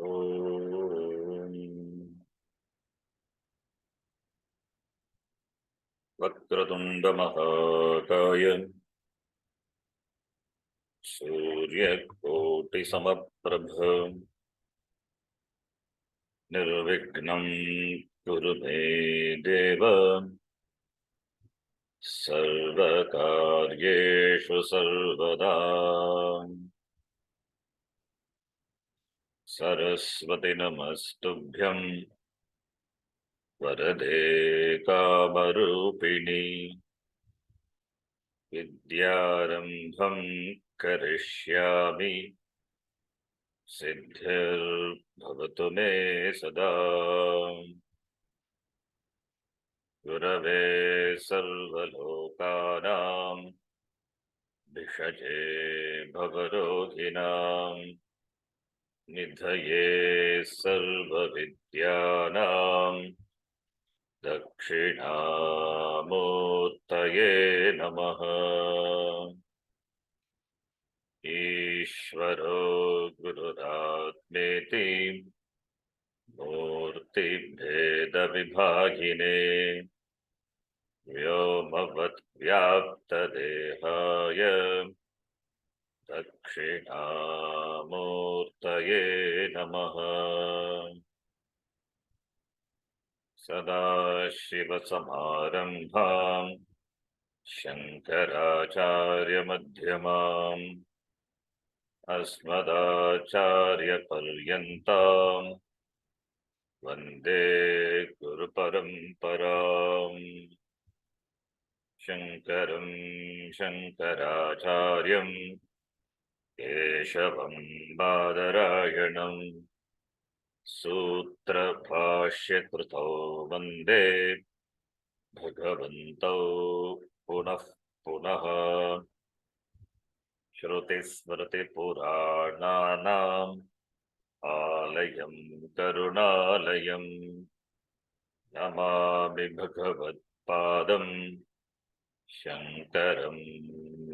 ॐ वक्रतुण्डमहाकाय सूर्यकोटिसमप्रभ निर्विघ्नं कुरु मे देव सर्वकार्येषु सर्वदा। सरस्वती नमस्तुभ्यं वरदे कामरूपिणी विद्यारम्भं करिष्यामि सिद्धिर्भवतु मे सदा। गुरवे सर्वलोकानां भिषजे भवरोगिणां निधये सर्वविद्यानां दक्षिणामूर्तये नमः। ईश्वरो गुरुरात्मेति मूर्तिभेदविभागिने व्योमवद्व्याप्तदेहाय दक्षिणामूर्तये नमः। सदाशिवसमारम्भां शङ्कराचार्यमध्यमाम् अस्मदाचार्यपर्यन्तां वन्दे गुरुपरम्पराम्। शङ्करं शङ्कराचार्यं केशवं बादरायणं सूत्रभाष्यकृतौ वन्दे भगवन्तौ पुनः पुनः। श्रुतिस्मृतिपुराणानाम् आलयं करुणालयं नमामि भगवत्पादं शङ्करं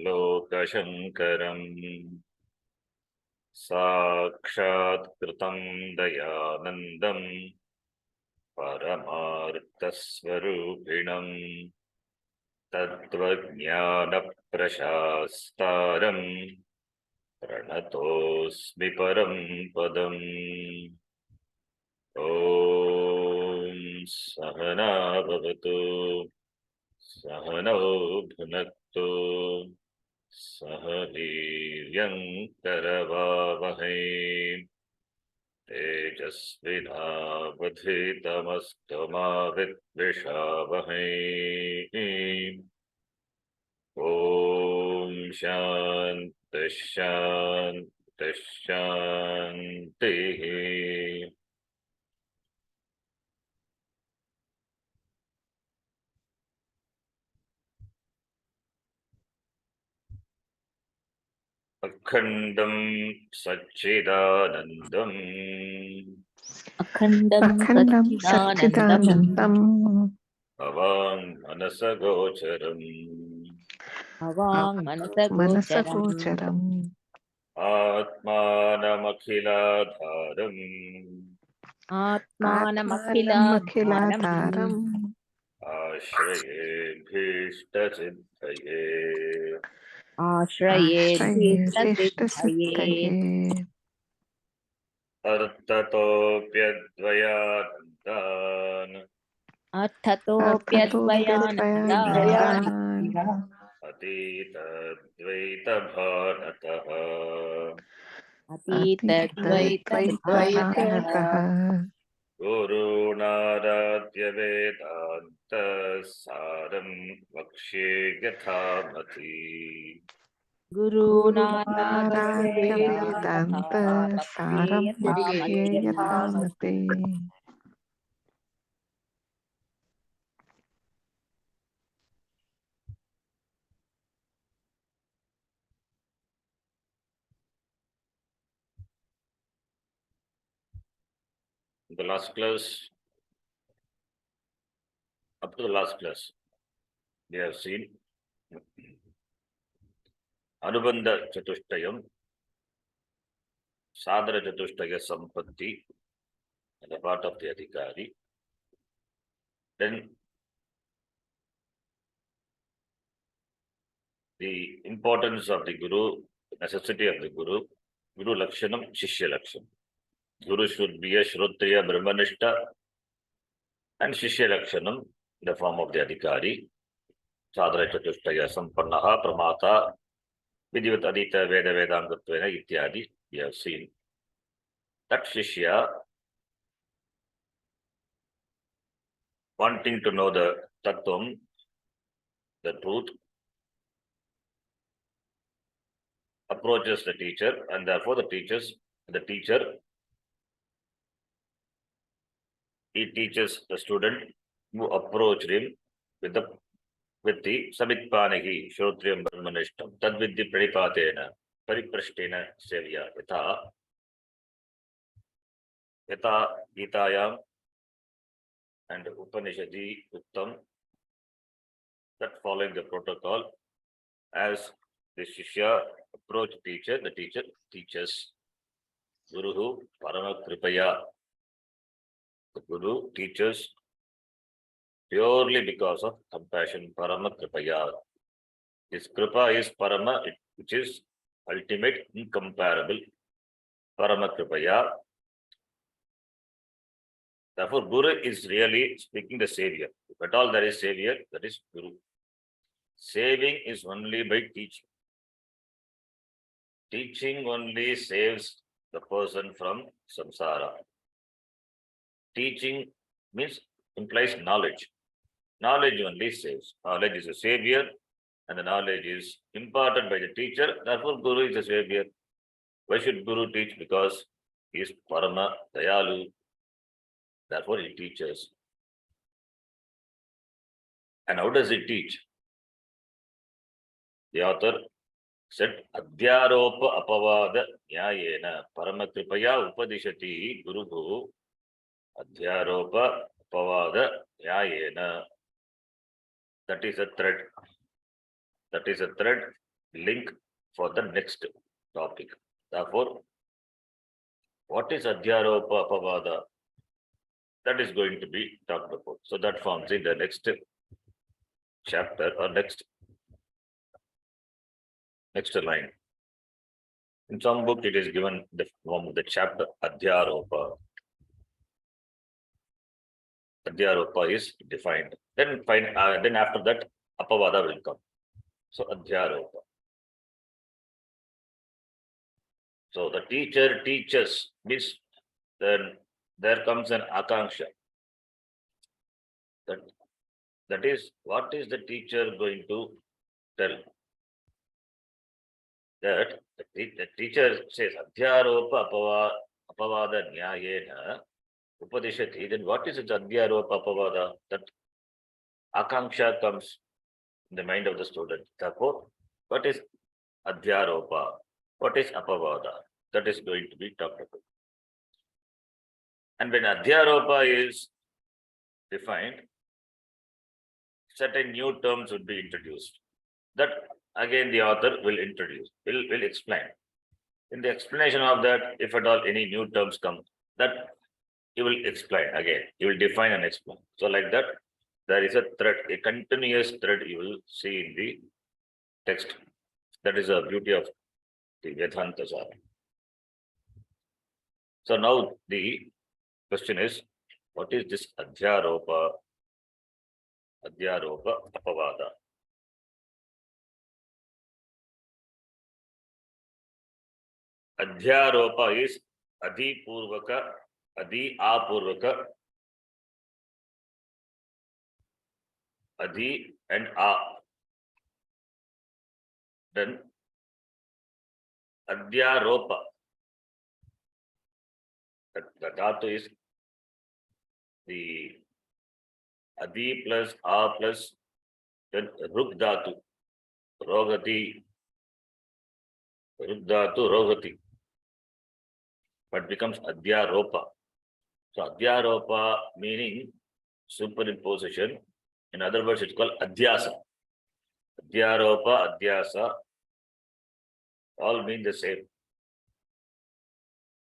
लोकशङ्करम्। साक्षात्कृतं दयानन्दं परमार्थस्वरूपिणं तत्त्वज्ञानप्रशास्तारं प्रणतोऽस्मि परं पदम्। ॐ सहना भवतु सहनौ भुनक्तु सह वीर्यङ्करवावहै तेजस्विनावधीतमस्तु मा विद्विषावहै। ॐ शान्तिः शान्तिः शान्तिः। अखण्डं सच्चिदानन्दम् अखण्डं सच्चिदानन्दम् अवाङ्मनसगोचरम् अवाङ्मनसगोचरम् आत्मानमखिलाधारम् आत्मानमखिलाधारम् आश्रये भीष्टसिद्धये आश्रयेऽभीष्टसिद्धये अर्थतोऽप्यद्वयानन्दान् अर्थतोऽप्यद्वयानन्दान् अतीतद्वैतभारतः अतीतद्वैतभारतः गुरूणाराध्य वेदान्तसारं वक्ष्ये यथामति। गुरूणाराध्य वेदान्तसारं वक्ष्ये यथामति। The last class, up to the last class, we have seen Anubandha Chatushtayam, Sadhara Chatushtaya Sampatti and the part of the Adhikari. Then the importance of the Guru, necessity of the Guru Lakshanam, Shishya Lakshanam. Guru should be a Shrotriya Brahmanishta and Shishya Lakshanam in the form of the Adhikari. Sadhara Chatushtaya Sampannaha Pramata Vidhivat Adita Veda Vedantatvena Ityadi. We have seen that Shishya, wanting to know the Tattvam, the truth, approaches the teacher, and therefore the teacher, he teaches the student who approached him with the Samitpanihi Shrotriyam Brahmanishtam Tadvidhi Pranipatena Pariprashtena Sevya Yata Gitayam and Upanishadi Uttam, that following the protocol, as the Shishya approach teacher, the teacher teaches. Guruhu Parama Kripaya. The Guru teaches purely because of compassion, Parama Kripaya. His Kripa is Parama, which is ultimate, incomparable, Parama Kripaya. Therefore, Guru is really speaking the Savior. If at all there is Savior, that is Guru. Saving is only by teaching. Teaching only saves the person from samsara. Teaching implies knowledge. Knowledge only saves. Knowledge is a savior, and the knowledge is imparted by the teacher. Therefore, Guru is a savior. Why should Guru teach? Because he is Parama Dayalu. Therefore, he teaches. And how does he teach? The author said, Adhyaropa Apavada Nyayena Paramakripaya Upadishati Guruhu Adhyaropa Apavada Nyayena. That is a thread. That is a thread link for the next topic. Therefore, what is Adhyaropa Apavada? That is going to be talked about. So that forms in the next chapter or next line. In some book, it is given the form of the chapter Adhyaropa. Adhyaropa is defined. Then after that, Apavada will come. So Adhyaropa. So the teacher teaches, means then there comes an akanksha. That is, what is the teacher going to tell? That the teacher says, Adhyaropa Apavada Nyayena Upadishati. Then what is it, Adhyaropa Apavada? That akanksha comes in the mind of the student. Therefore, what is Adhyaropa? What is Apavada? That is going to be talked about. And when Adhyaropa is defined, certain new terms would be introduced. That again the author will introduce, will explain. In the explanation of that, if at all any new terms come, that he will explain again. He will define and explain. So like that, there is a thread, a continuous thread you will see in the text. That is the beauty of the Vedantasara. So now the question is, what is this Adhyaropa Apavada? Adhyaropa is Adhi Purvaka, Adhi Apurvaka, Adhi and A. Then Adhyaropa. The dhatu is the Adi plus A plus then Ruk dhatu. Rogati. Ruk dhatu Rogati. But becomes Adhyaropa. So Adhyaropa meaning superimposition. In other words, it's called Adhyasa. Adhyaropa, Adhyasa, all mean the same.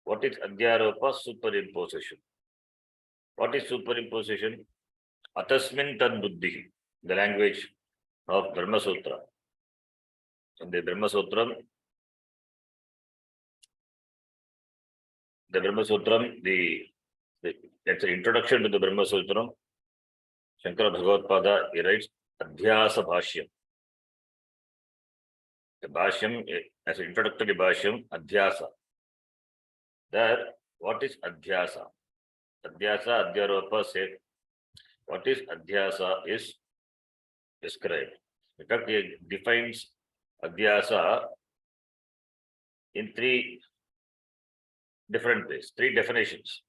What is Adhyaropa? Superimposition. What is superimposition? Atasmin tad buddhi, the language of Brahma Sutra. In the Brahma Sutram, that's the introduction to the Brahma Sutram. Shankara Bhagavad he writes Adhyasa Bhashyam. The Bhashyam, as an introductory Bhashyam, Adhyasa. There, what is Adhyasa? Adhyasa, Adhyaropa said, what is Adhyasa is described. In fact, he defines Adhyasa in three different ways, three definitions.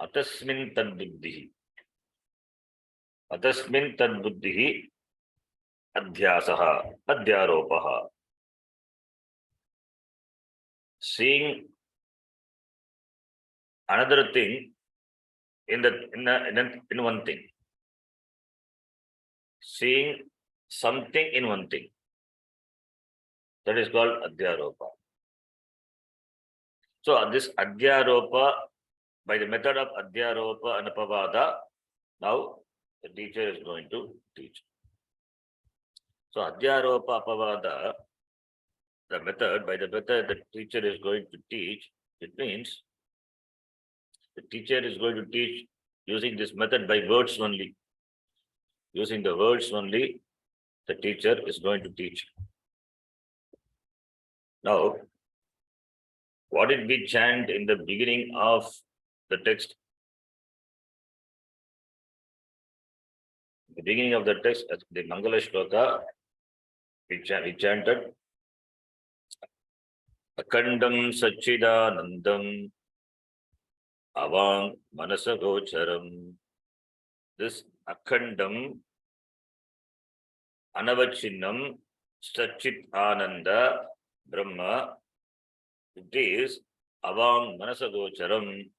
Atasmin tad buddhihi. Atasmin tad buddhihi adhyasaha, adhyaropaha. Seeing another thing in one thing. Seeing something in one thing. That is called adhyaropa. So this adhyaropa, by the method of adhyaropa and apavada, now the teacher is going to teach. So adhyaropa apavada, the method, by the method the teacher is going to teach, it means the teacher is going to teach using this method by words only. Using the words only, the teacher is going to teach. Now, what did we chant in the beginning of the text? The beginning of the text, at the Mangala Shloka, we chanted Akandam Sachidanandam Avang Manasagocharam. This Akandam Anavachinnam Sachit Ananda Brahma, it is Avang Manasagocharam.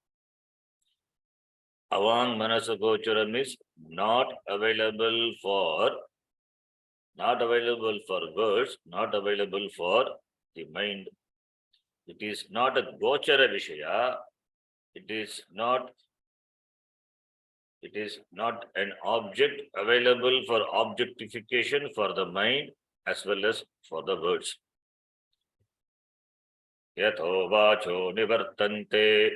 Avang Manasagocharam is not available for words, not available for the mind. It is not a Gochara Vishaya. It is not an object available for objectification for the mind as well as for the words. Yatho vacho nivartante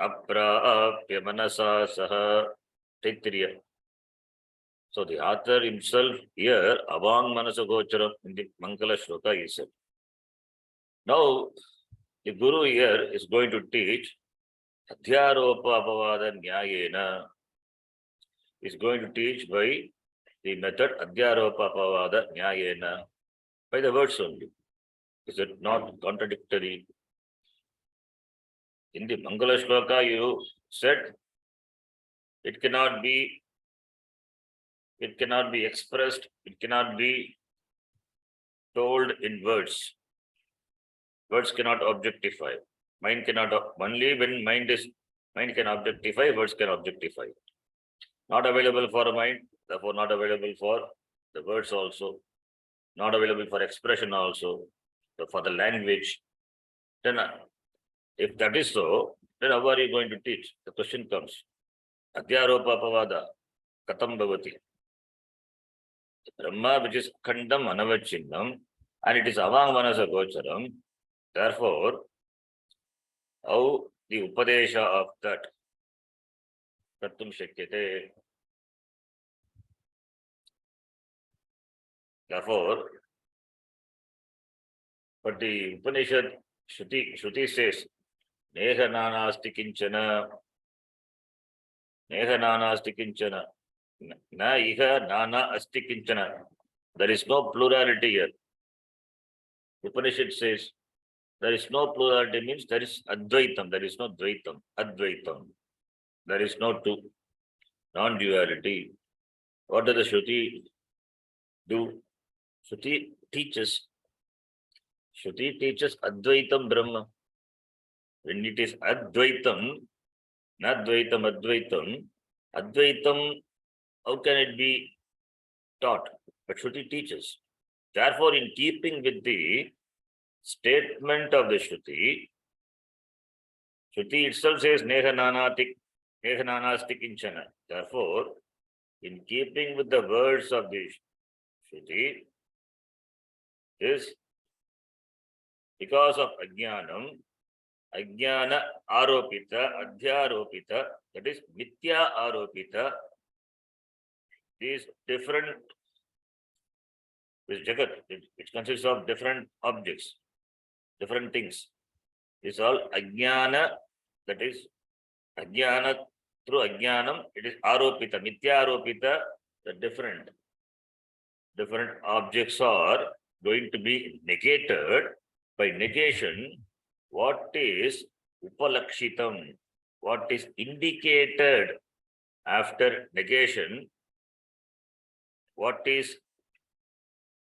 aprapya manasa saha Taittiriya. So the author himself here, Avang Manasa Gocharam, in the Mangala Shloka, he said. Now, the Guru here is going to teach Adhyaropa Apavada Nyayena. Is going to teach by the method Adhyaropa Apavada Nyayena, by the words only. Is it not contradictory? In the Mangala Shloka, you said it cannot be expressed, it cannot be told in words. Words cannot objectify. Mind cannot, only when mind can objectify, words can objectify. Not available for mind, therefore not available for the words also, not available for expression also, for the language. Then if that is so, then how are you going to teach? The question comes. Adhyaropa Apavada Katam Bhavati. Brahma, which is Khandam Anavachinnam, and it is Avang Manasa Gocharam. Therefore, how the Upadesha of that Kartum Shakyate. Therefore, but the Upanishad Shruti says, Neha Nanasti Kinchana, Na Iha Nana Asti Kinchana. There is no plurality here. Upanishad says, there is no plurality, means there is Advaitam, there is no Dvaitam, Advaitam. There is no two, non-duality. What does the Shruti do? Shruti teaches Advaitam Brahma. When it is Advaitam, not Dvaitam, Advaitam, how can it be taught? But Shruti teaches. Therefore, in keeping with the statement of the Shruti, Shruti itself says Nehananasti Kinchana. Therefore, in keeping with the words of the Shruti, is because of Ajnana Aropita, Adhyaropita, that is Mithya Aropita, these different, this Jagat, it consists of different objects, different things. It's all Ajnana, that is Ajnana, through Ajnanam, it is Aropita, Mithya Aropita, the different objects are going to be negated. By negation, what is upalakshitam, what is indicated after negation, what is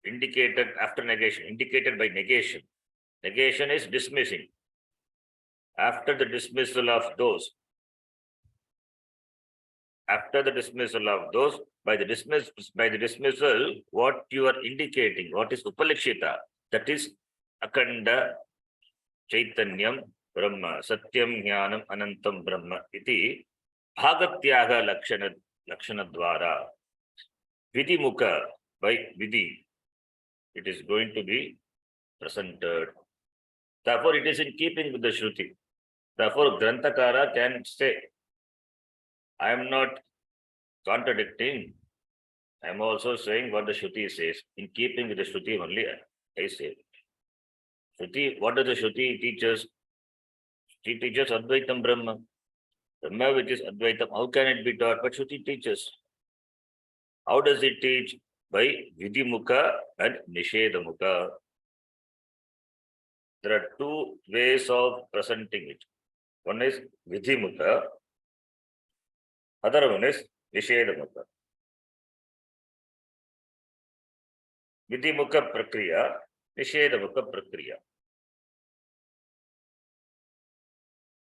indicated after negation, indicated by negation. Negation is dismissing. After the dismissal of those, by the dismissal, what you are indicating, what is upalakshita, that is Akanda Chaitanyam Brahma, Satyam Jnanam Anantam Brahma iti Bhagatyaga Lakshana Dwara. Vidhi Mukha, by Vidhi, it is going to be presented. Therefore, it is in keeping with the Shruti. Therefore, Granthakara can say, I am not contradicting, I am also saying what the Shruti says. In keeping with the Shruti only, I say. Shruti, what does the Shruti teach us? She teaches Advaitam Brahma. Brahma, which is Advaitam, how can it be taught? But Shruti teaches. How does it teach? By Vidhi Mukha and Nisheda Mukha. There are two ways of presenting it. One is Vidhi Mukha, other one is Nisheda Mukha. Vidhi Mukha Prakriya, Nisheda Mukha Prakriya.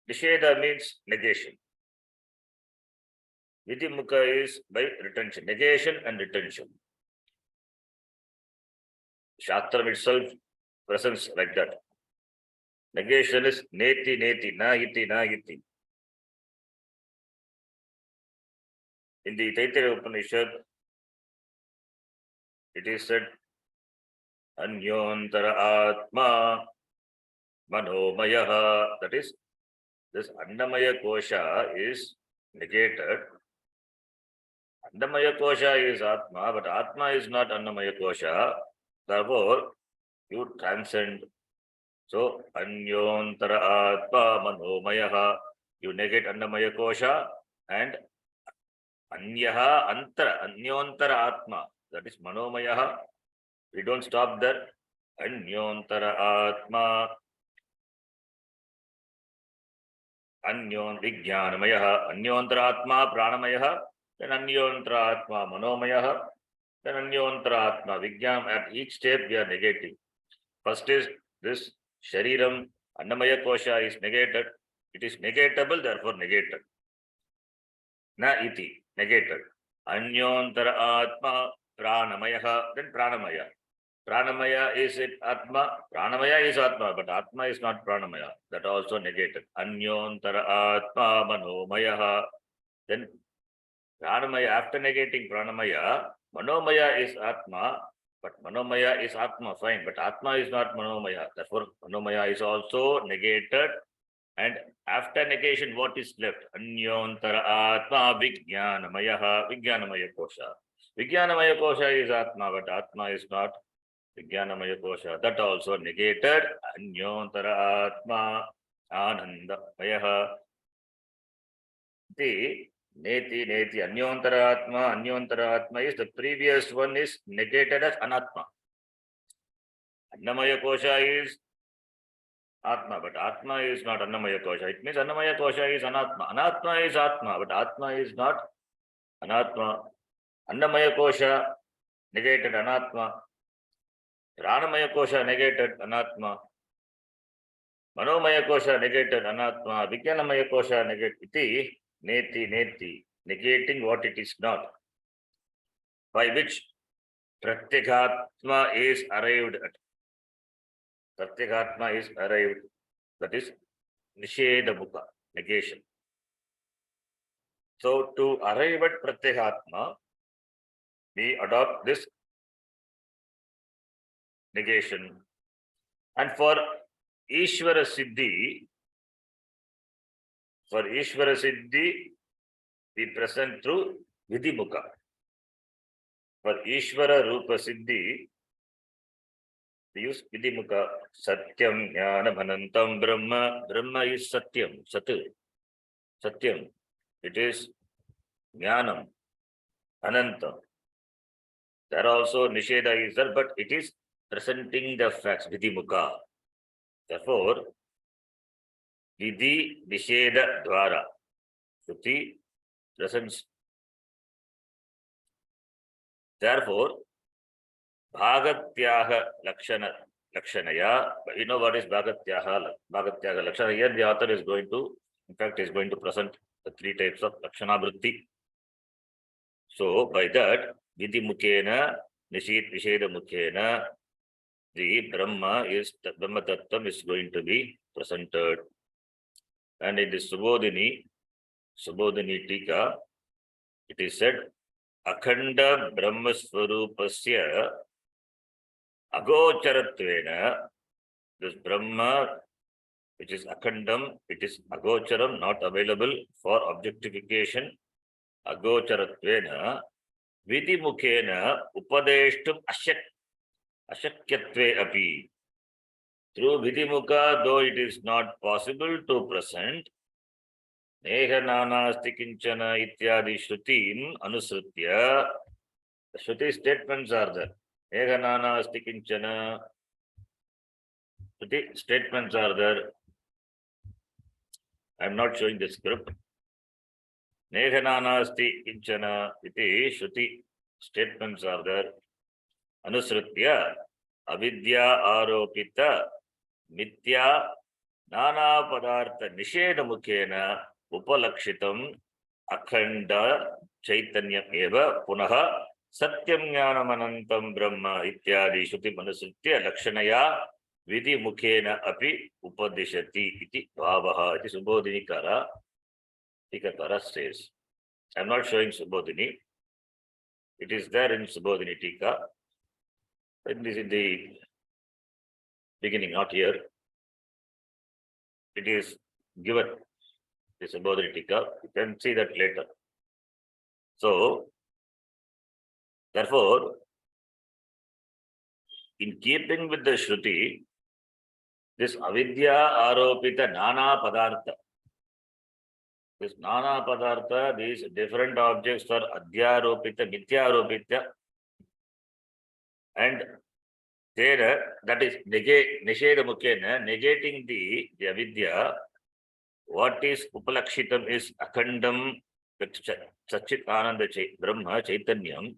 Nisheda means negation. Vidhi Mukha is by retention, negation and retention. Shastram itself presents like that. Negation is neti, neti, na iti. In the Taittiriya Upanishad, it is said, Anyontara Atma Manomayaha. That is, this Annamaya Kosha is negated. Annamaya Kosha is Atma, but Atma is not Annamaya Kosha. Therefore, you transcend. So, Anyontara Atma Manomayaha, you negate Annamaya Kosha, and Anyaha Antara, Anyontara Atma, that is Manomayaha. We don't stop there. Anyontara Atma, Anyon Vijnanamayaha, Anyontara Atma Pranamayaha, then Anyontara Atma Manomayaha, then Anyontara Atma Vijnam. At each step we are negating. First is this Shariram, Annamaya Kosha is negated. It is negatable, therefore negated. Na iti, negated. Anyontara Atma Pranamayaha, then Pranamaya. Pranamaya is it Atma? Pranamaya is Atma, but Atma is not Pranamaya. That also negated. Anyontara Atma Manomayaha. Then Pranamaya, after negating Pranamaya, Manomaya is Atma, but Manomaya is Atma, fine, but Atma is not Manomaya. Therefore, Manomaya is also negated. And after negation, what is left? Anyontara Atma Vijnanamayaha, Vijnanamaya Kosha. Vijnanamaya Kosha is Atma, but Atma is not Vijnanamaya Kosha. That also negated. Anyontara Atma Anandamayaha. The Neti, Anyontara Atma is the previous one is negated as Anatma. Annamaya Kosha is Atma, but Atma is not Annamaya Kosha. It means Annamaya Kosha is Anatma. Anatma is Atma, but Atma is not Anatma. Annamaya Kosha negated Anatma. Pranamaya Kosha negated Anatma. Manomaya Kosha negated Anatma. Vijnanamaya Kosha negated iti. Neti, negating what it is not, by which Pratyekatma is arrived at. Pratyekatma is arrived, that is Nishedamukha, negation. So to arrive at Pratyagatma, we adopt this negation. And for Ishvara Siddhi, we present through Vidimukha. For Ishvara Rupa Siddhi, we use Vidimukha. Satyam Jnanam Anantam Brahma. Brahma is Satyam, Satu. Satyam. It is Jnanam, Anantam. There also Nisheda is there, but it is presenting the facts, Vidimukha. Therefore, Vidhi Nisheda Dwara. Shruti presents. Therefore, Bhagatyaha Lakshanaya. You know what is Bhagatyaha Lakshana? Here the author is going to, in fact, is going to present the three types of Lakshana Vritti. So, by that, Vidhi Mukhena, Nisheda Mukhena, the Brahma Tattvam is going to be presented. And in the Subodhini Tika, it is said, Akhanda Brahma Swarupasya Agocharatvena, this Brahma, which is Akhandam, it is Agocharam, not available for objectification. Agocharatvena, Vidimukhena, Upadeshtum Ashakyatve api. Through Vidimukha, though it is not possible to present, Neha Nanasti Kinchana Ityadi Shrutim Anusrutya. The Shruti statements are there. Neha Nanasti Kinchana. Shruti statements are there. I am not showing the script. Neha Nanasti Kinchana iti Shruti statements are there. Anusrutya Avidya Aropita Mithya Nana Padartha Nisheda Mukhena Upalakshitam Akhanda Chaitanyam Eva Punaha Satyam Jnanam Anantam Brahma Ityadi Shruti Manusritya Lakshanaya Vidhi Mukhena Api Upadishati iti Bhavaha. It is Subodhini Kara. Tikakara says. I am not showing Subodhini. It is there in Subodhini Tika. It is in the beginning, not here. It is given. The Subodhini Tika. You can see that later. So, therefore, in keeping with the Shruti, this Avidya Aropita Nana Padartha. This Nana Padartha, these different objects are Adhyaropita, Mithyaropita, and there, that is Nisheda Mukhena, negating the Avidya. What is Upalakshitam is Akhandam Satchit Ananda Brahma Chaitanyam,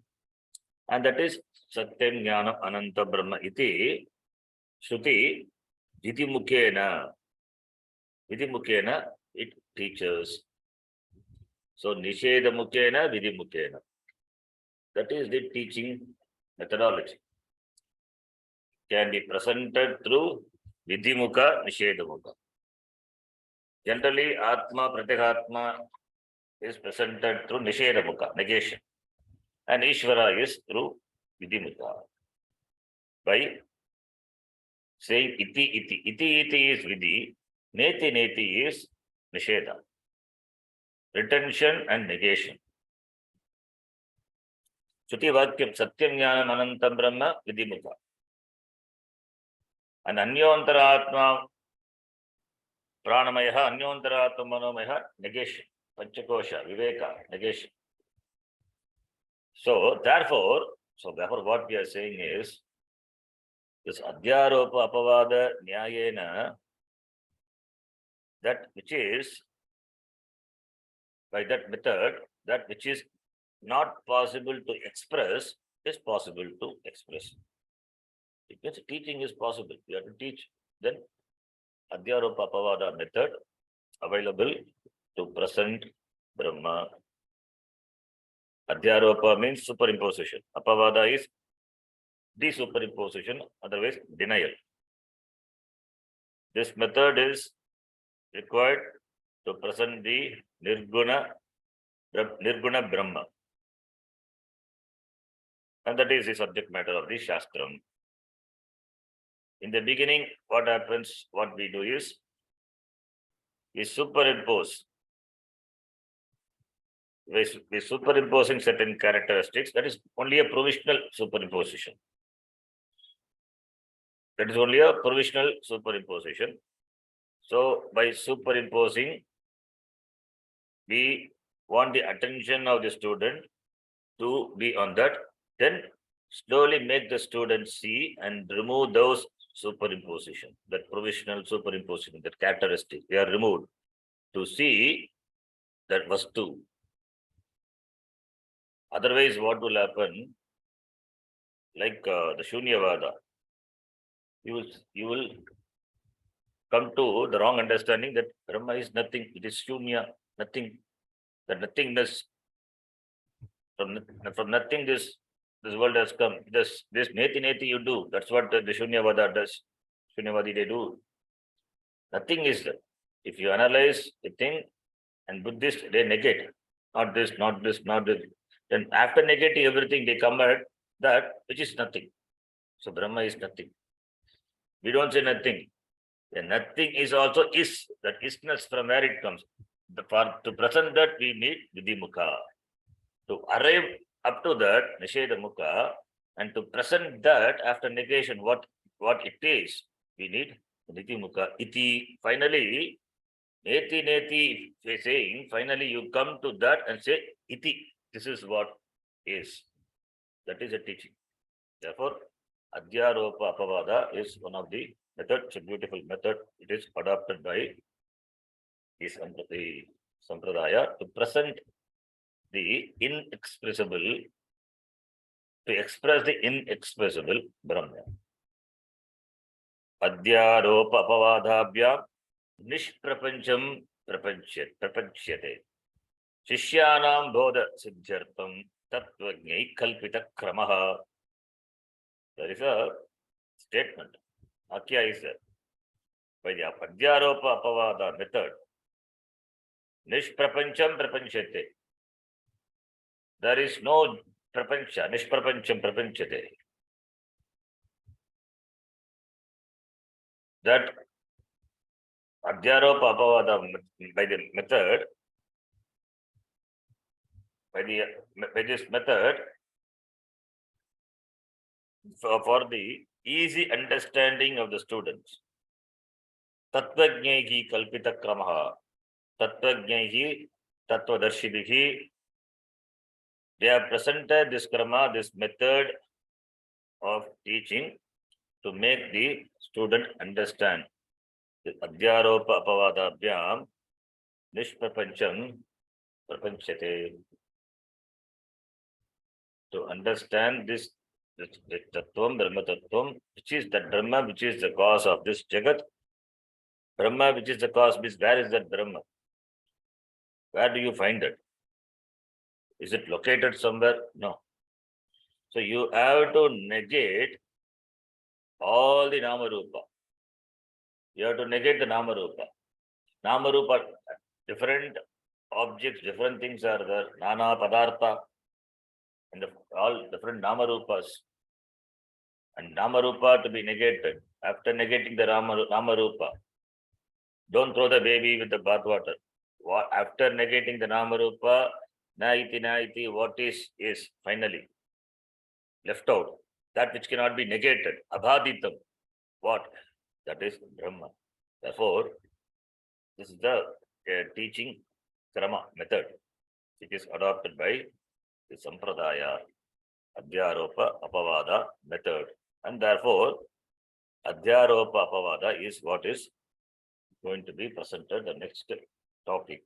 and that is Satyam Jnanam Ananta Brahma iti Shruti Vidhi Mukhena, it teaches. So Nisheda Mukhena, Vidhi Mukhena. That is the teaching methodology. Can be presented through Vidimukha, Nishedamukha. Generally, Atma, Pratyagatma is presented through Nishedamukha, negation. And Ishvara is through Vidimukha. By saying iti, iti. Iti, iti is Vidhi. Neti, neti is Nisheda. Retention and negation. Shruti Vakyam Satyam Jnanam Anantam Brahma Vidimukha. And Anyontara Pranamaya, Anyontara Manomaya, negation. Panchakosha, Viveka, negation. So therefore, what we are saying is, this Adhyaropa Apavada Nyayena, that which is, by that method, that which is not possible to express is possible to express. Because teaching is possible. You have to teach. Then Adhyaropa Apavada method available to present Brahma. Adhyaropa means superimposition. Apavada is desuperimposition, otherwise denial. This method is required to present the Nirguna Brahma. And that is the subject matter of the Shastram. In the beginning, what happens, what we do is, we superimpose. We superimposing certain characteristics. That is only a provisional superimposition. That is only a provisional superimposition. So, by superimposing, we want the attention of the student to be on that. Then slowly make the student see and remove those superimposition, that provisional superimposition, that characteristic. They are removed to see that vastu. Otherwise, what will happen? Like the Shunyavada, you will come to the wrong understanding that Brahma is nothing. It is Shunya, nothing. That nothingness. From nothing, this world has come. This neti you do. That's what the Shunyavada does. Shunyavadi they do. Nothing is there. If you analyze the thing, and Buddhists they negate. Not this, not this, not this. Then after negating everything, they come at that which is nothing. So Brahma is nothing. We don't say nothing. The nothing is also is. That isness from where it comes. To present that we need Vidimukha. To arrive up to that Nisheda Mukha and to present that after negation what it is, we need Vidimukha. Iti. Finally, neti saying, finally you come to that and say iti. This is what is. That is a teaching. Therefore, Adhyaropa Apavada is one of the methods. It's a beautiful method. It is adopted by the Sampradaya to present the inexpressible, to express the inexpressible Brahma. Adhyaropa Apavadabhya Nishprapancham Prapanchyate. Shishyanam Bodha Siddhyartham Tattvajnai Kalpita Kramaha. There is a statement. Akya is there. By the Adhyaropa Apavada method, Nishprapancham Prapanchyate. There is no prapancha, Nishprapancham Prapanchate. That Adhyaropa Apavada by the method, by this method, for the easy understanding of the students, Tattvajnaihi Kalpita Kramaha, Tattvajnaihi Tattvadarshibihi, they have presented this krama, this method of teaching to make the student understand. The Adhyaropa Apavadabhyam Nishprapancham Prapanchate. To understand this Tattvam, Brahma Tattvam, which is that Brahma, which is the cause of this Jagat. Brahma, which is the cause, means where is that Brahma? Where do you find it? Is it located somewhere? No. So you have to negate all the Namarupa. You have to negate the Namarupa. Namarupa, different objects, different things are there. Nana Padartha, and all different Namarupas. And Namarupa to be negated. After negating the Namarupa, don't throw the baby with the bathwater. After negating the Namarupa, Naiti, what is finally left out. That which cannot be negated. Abhaditam. What? That is Brahma. Therefore, this is the teaching krama method. It is adopted by the Sampradaya Adhyaropa Apavada method. And therefore, Adhyaropa Apavada is what is going to be presented the next topic.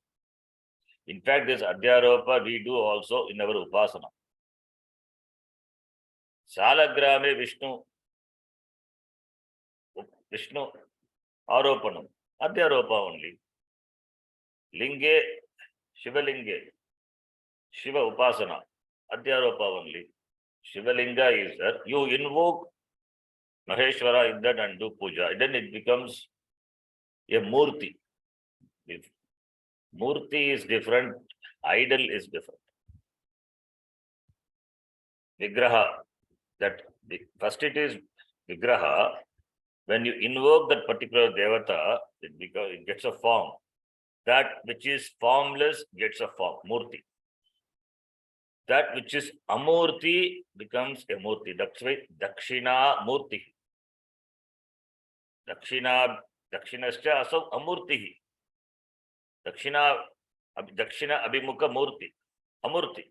In fact, this Adhyaropa we do also in our Upasana. Salagrame Vishnu Aropanam. Adhyaropa only. Linge, Shivalinge, Shiva Upasana. Adhyaropa only. Shivalinga is there. You invoke Maheshwara in that and do puja. Then it becomes a murti. If Murti is different, idol is different. Vigraha, that first it is Vigraha. When you invoke that particular Devata, it gets a form. That which is formless gets a form, Murti. That which is Amurti becomes a Murti. That's why Dakshina Murti. Dakshinascha aso Amurti. Dakshina Abhimukha Murti. Amurti.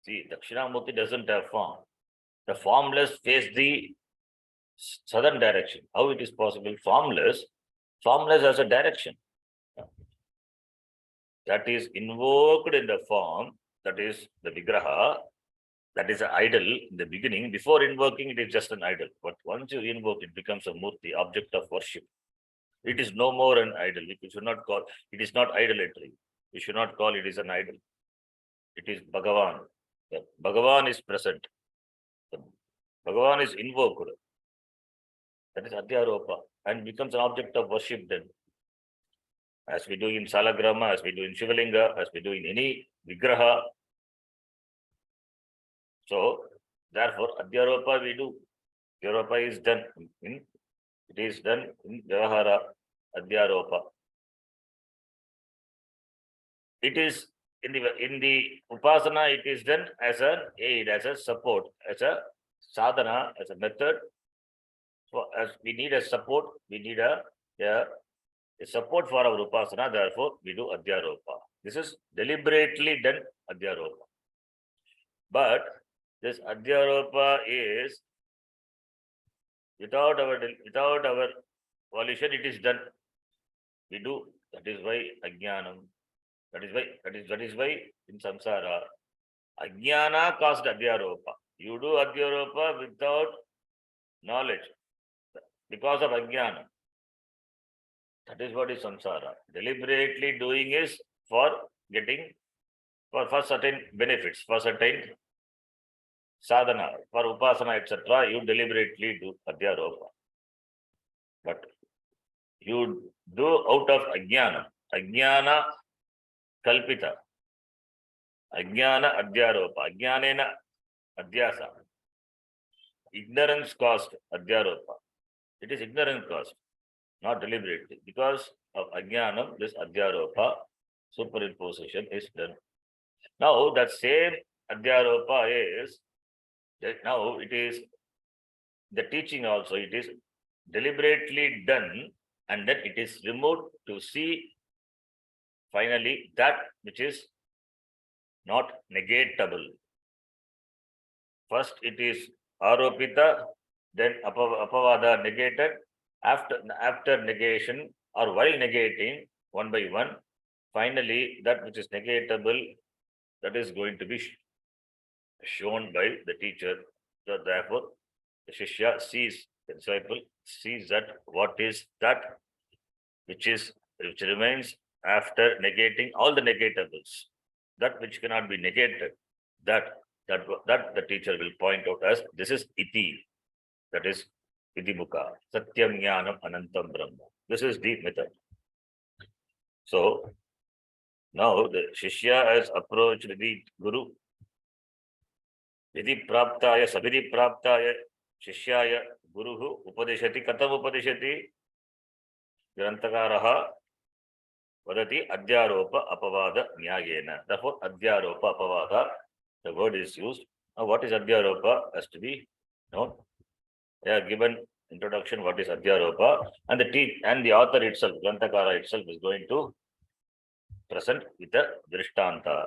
See, Dakshina Murti doesn't have form. The formless face the southern direction. How it is possible? Formless has a direction. That is invoked in the form, that is the Vigraha, that is an idol in the beginning. Before invoking, it is just an idol. But once you invoke, it becomes a Murti, object of worship. It is no more an idol. You should not call it is not idolatry. You should not call it is an idol. It is Bhagavan. The Bhagavan is present. The Bhagavan is invoked. That is Adhyaropa and becomes an object of worship then. As we do in Salagrama, as we do in Shivalinga, as we do in any Vigraha. So, therefore, Adhyaropa we do. Adhyaropa is done in, it is done in Vyavahara, Adhyaropa. It is in the Upasana, it is done as an aid, as a support, as a sadhana, as a method. So, as we need a support, we need a support for our Upasana, therefore, we do Adhyaropa. This is deliberately done Adhyaropa. But this Adhyaropa is without our volition, it is done. We do. That is why Ajnanam. That is why in samsara, Ajnana caused Adhyaropa. You do Adhyaropa without knowledge because of Ajnana. That is what is samsara. Deliberately doing is for getting for certain benefits, for certain sadhana, for upasana, etc. You deliberately do Adhyaropa. But you do out of Ajnana. Ajnana Kalpita. Ajnana Adhyaropa. Ajnanena Adhyasa. Ignorance caused Adhyaropa. It is ignorance caused, not deliberately. Because of Ajnanam, this Adhyaropa, superimposition is done. Now that same Adhyaropa is, now it is, the teaching also, it is deliberately done and then it is removed to see finally that which is not negatable. First it is aropita, then apavada negated. After negation or while negating one by one, finally that which is negatable, that is going to be shown by the teacher. So therefore, the Shishya sees, the disciple sees that what is that which remains after negating all the negatables, that which cannot be negated, that the teacher will point out as this is iti, that is vidimukha, satyam jnanam anantam brahma. This is the method. So now the Shishya has approached the Guru. Vidhi praptaya, sabidhi praptaya, Shishyaya Guruhu upadishati, katam upadishati? Vedantasara vadati adhyaropa apavada nyayena. Therefore, adhyaropa apavada, the word is used. Now, what is adhyaropa has to be known. They are given introduction what is adhyaropa, and the author itself, Vedantasara itself, is going to present with a drishtanta.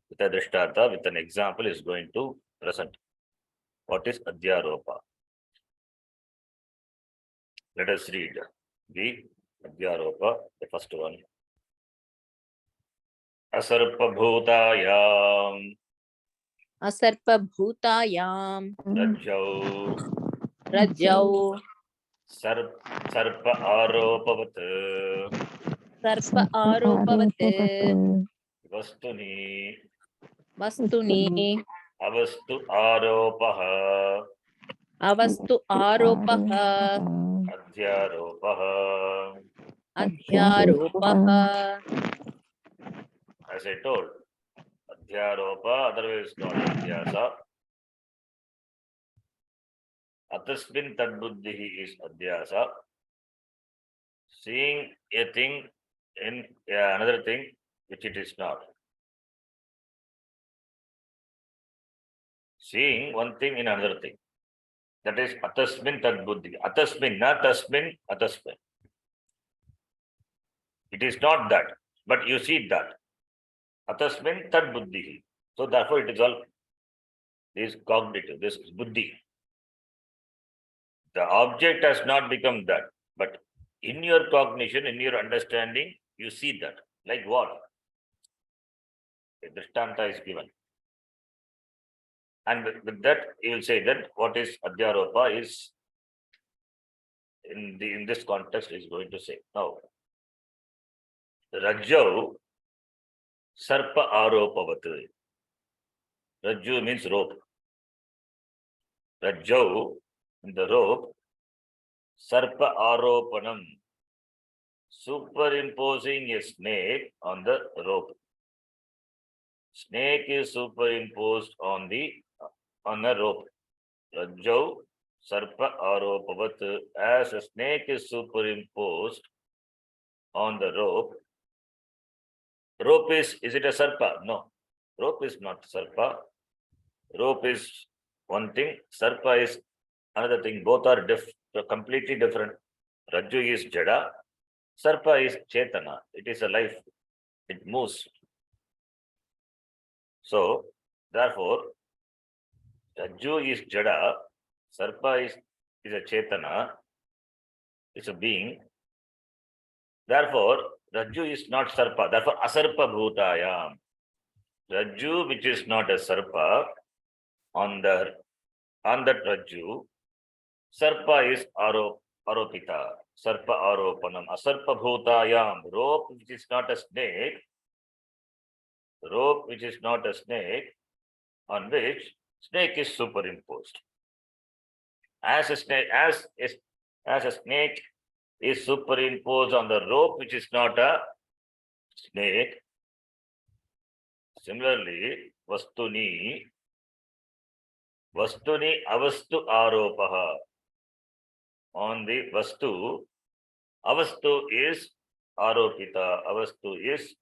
With a drishtanta, with an example, is going to present what is adhyaropa. Let us read the adhyaropa, the first one. Asarpabhutayam Rajau Sarpa aropavat Vastuni Avastu aropaha Adhyaropaha adhyaropah. As I told, adhyaropa, otherwise called adhyasa. Atasmin tadbuddhihi is adhyasa. Seeing a thing in another thing which it is not. Seeing one thing in another thing. That is atasmin tadbuddhi. Atasmin, not tasmin, atasmin. It is not that, but you see that. Atasmin tadbuddhi. So therefore it is all this cognitive, this buddhi. The object has not become that, but in your cognition, in your understanding, you see that. Like what? A drishtanta is given. And with that, you will say that what is adhyaropa is in this context is going to say. Now, Rajau Sarpa Aropavatu. Rajju means rope. Rajau, the rope, Sarpa Aropanam, superimposing a snake on the rope. Snake is superimposed on a rope. Rajau Sarpa Aropavat, as a snake is superimposed on the rope. Rope is it a sarpa? No. Rope is not sarpa. Rope is one thing, sarpa is another thing. Both are completely different. Rajju is jada, sarpa is chetana. It is a life. It moves. So, therefore, Rajju is jada, sarpa is a chetana, is a being. Therefore, Rajju is not sarpa. Therefore, asarpa bhutayam. Rajju, which is not a sarpa, on that Rajju, sarpa is aropita. Sarpa aropanam. Asarpa bhutayam. Rope, which is not a snake. Rope, which is not a snake, on which snake is superimposed. As a snake is superimposed on the rope, which is not a snake. Similarly, vastuni avastu aropaha. On the vastu, avastu is aropita. Avastu is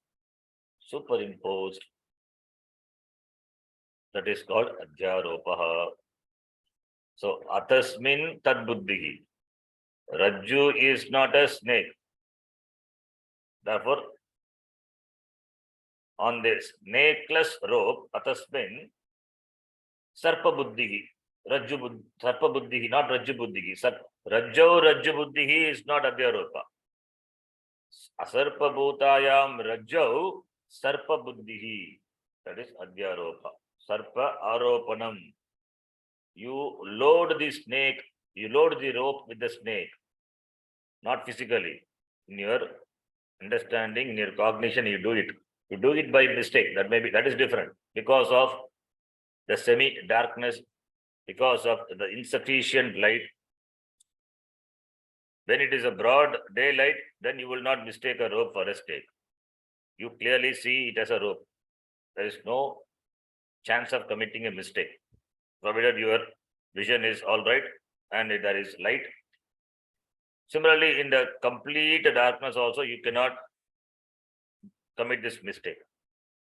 superimposed. That is called adhyaropaha. So, atasmin tadbuddhihi. Rajju is not a snake. Therefore, on this snakeless rope, atasmin, sarpa buddhihi. Sarpa buddhihi, not Rajju buddhihi. Rajju buddhihi is not adhyaropa. Asarpa bhutayam Rajju sarpa buddhihi. That is adhyaropa. Sarpa aropanam. You load the snake, you load the rope with the snake. Not physically. In your understanding, in your cognition, you do it. You do it by mistake. That is different. Because of the semi-darkness, because of the insufficient light. When it is a broad daylight, then you will not mistake a rope for a snake. You clearly see it as a rope. There is no chance of committing a mistake, provided your vision is all right and there is light. Similarly, in the complete darkness also, you cannot commit this mistake.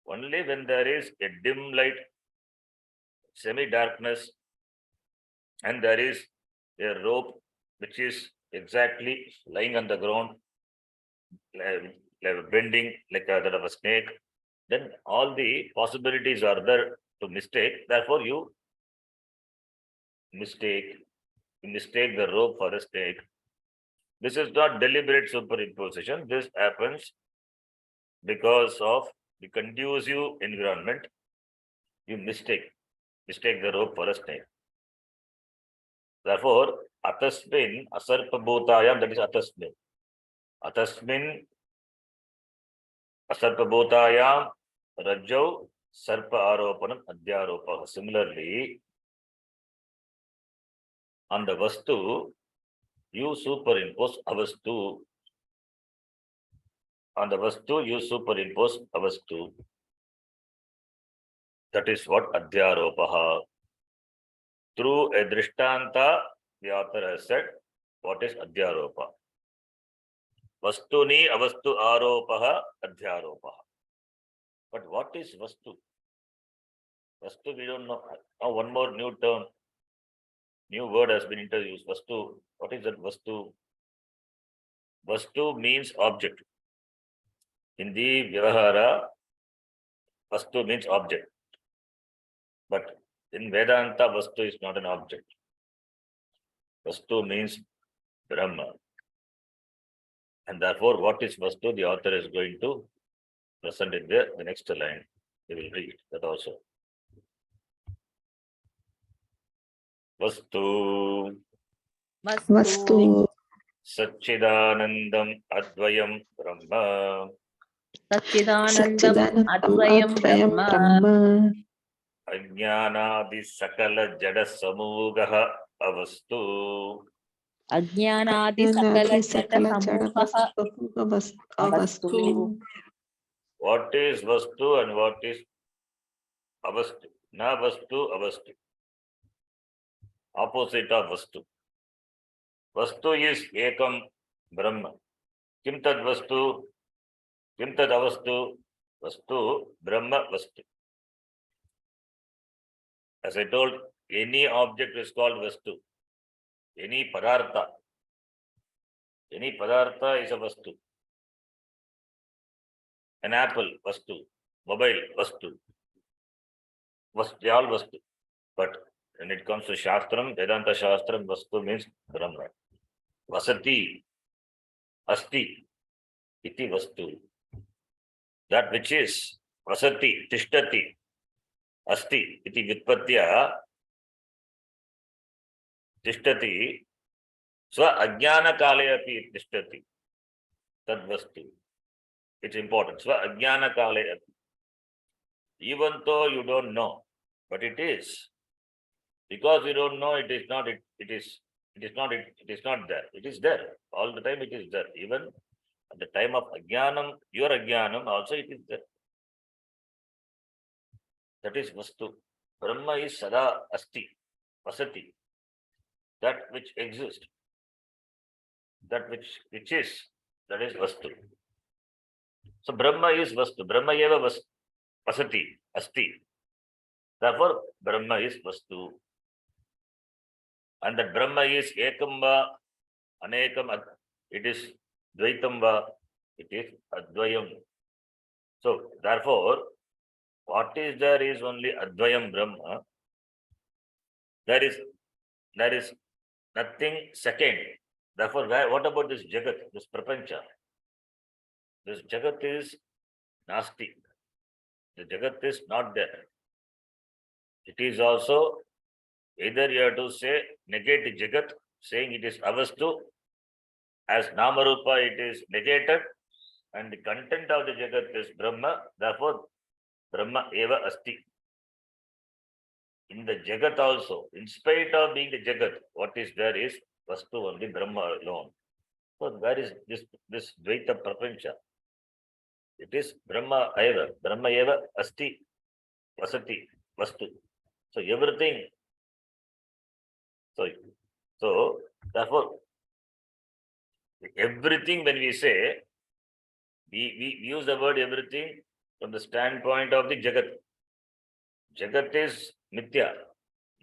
Only when there is a dim light, semi-darkness, and there is a rope which is exactly lying on the ground, bending like that of a snake, then all the possibilities are there to mistake. Therefore, you mistake the rope for a snake. This is not deliberate superimposition. This happens because of the conducive environment. You mistake the rope for a snake. Therefore, atasmin asarpa bhutayam, that is atasmin. Atasmin asarpa bhutayam rajau sarpa aropanam adhyaropa. Similarly, on the vastu, you superimpose avastu. On the vastu, you superimpose avastu. That is what adhyaropaha. Through a drishtanta, the author has said, what is adhyaropa? Vastuni avastu aropaha adhyaropaha. But what is vastu? Vastu, we don't know. Now, one more new term, new word has been introduced. Vastu. What is that vastu? Vastu means object. In the Vyavahara, vastu means object. But in Vedanta, vastu is not an object. Vastu means Brahma. And therefore, what is vastu? The author is going to present in the next line. We will read that also. Vastu Vastu Satchidanandam Advayam Brahma Satchidanandam Satchidanandam Advayam Advayam Brahma Brahma Ajnanadi Sakala Jada Samugaha Avastu. Ajnanadi Nadi Sakala Sakala Jada Samuha Avastu. Avastu. What is Vastu and what is Avastu? Na Vastu, Avastu. Opposite of Vastu. Vastu is Ekam Brahma. Kim tad Vastu? Kim tad Avastu? Vastu, Brahma, Vastu. As I told, any object is called Vastu. Any Padartha is a Vastu. An apple, Vastu. Mobile, Vastu. They all Vastu. But when it comes to Shastram, Vedanta Shastram, Vastu means Brahma. Vasati, Asti, iti Vastu. That which is Vasati, Tishtati, Asti, iti Vitpatya, Tishtati, Swa Ajnana Kale api Tishtati. Tad Vastu. It's important. Swa Ajnana Kale api. Even though you don't know, but it is. Because you don't know, it is not there. It is there. All the time it is there. Even at the time of Ajnanam, your Ajnanam also it is there. That is Vastu. Brahma is Sada Asti, Vasati. That which exists. That which is, that is Vastu. So Brahma is Vastu. Brahma eva Vasati, Asti. Therefore, Brahma is Vastu. And that Brahma is Ekamba, Anekam, it is Dvaitamba, it is Advayam. So, therefore, what is there is only Advayam Brahma. There is nothing second. Therefore, what about this Jagat, this Prapancha? This Jagat is Nasti. The Jagat is not there. It is also, either you have to say, negate Jagat, saying it is Avastu. As Namarupa, it is negated. And the content of the Jagat is Brahma. Therefore, Brahma eva asti. In the Jagat also, in spite of being the Jagat, what is there is Vastu only, Brahma alone. So where is this Dvaita Prapancha? It is Brahma eva asti, vasati, Vastu. So everything. So therefore, everything when we say, we use the word everything from the standpoint of the Jagat. Jagat is Mithya.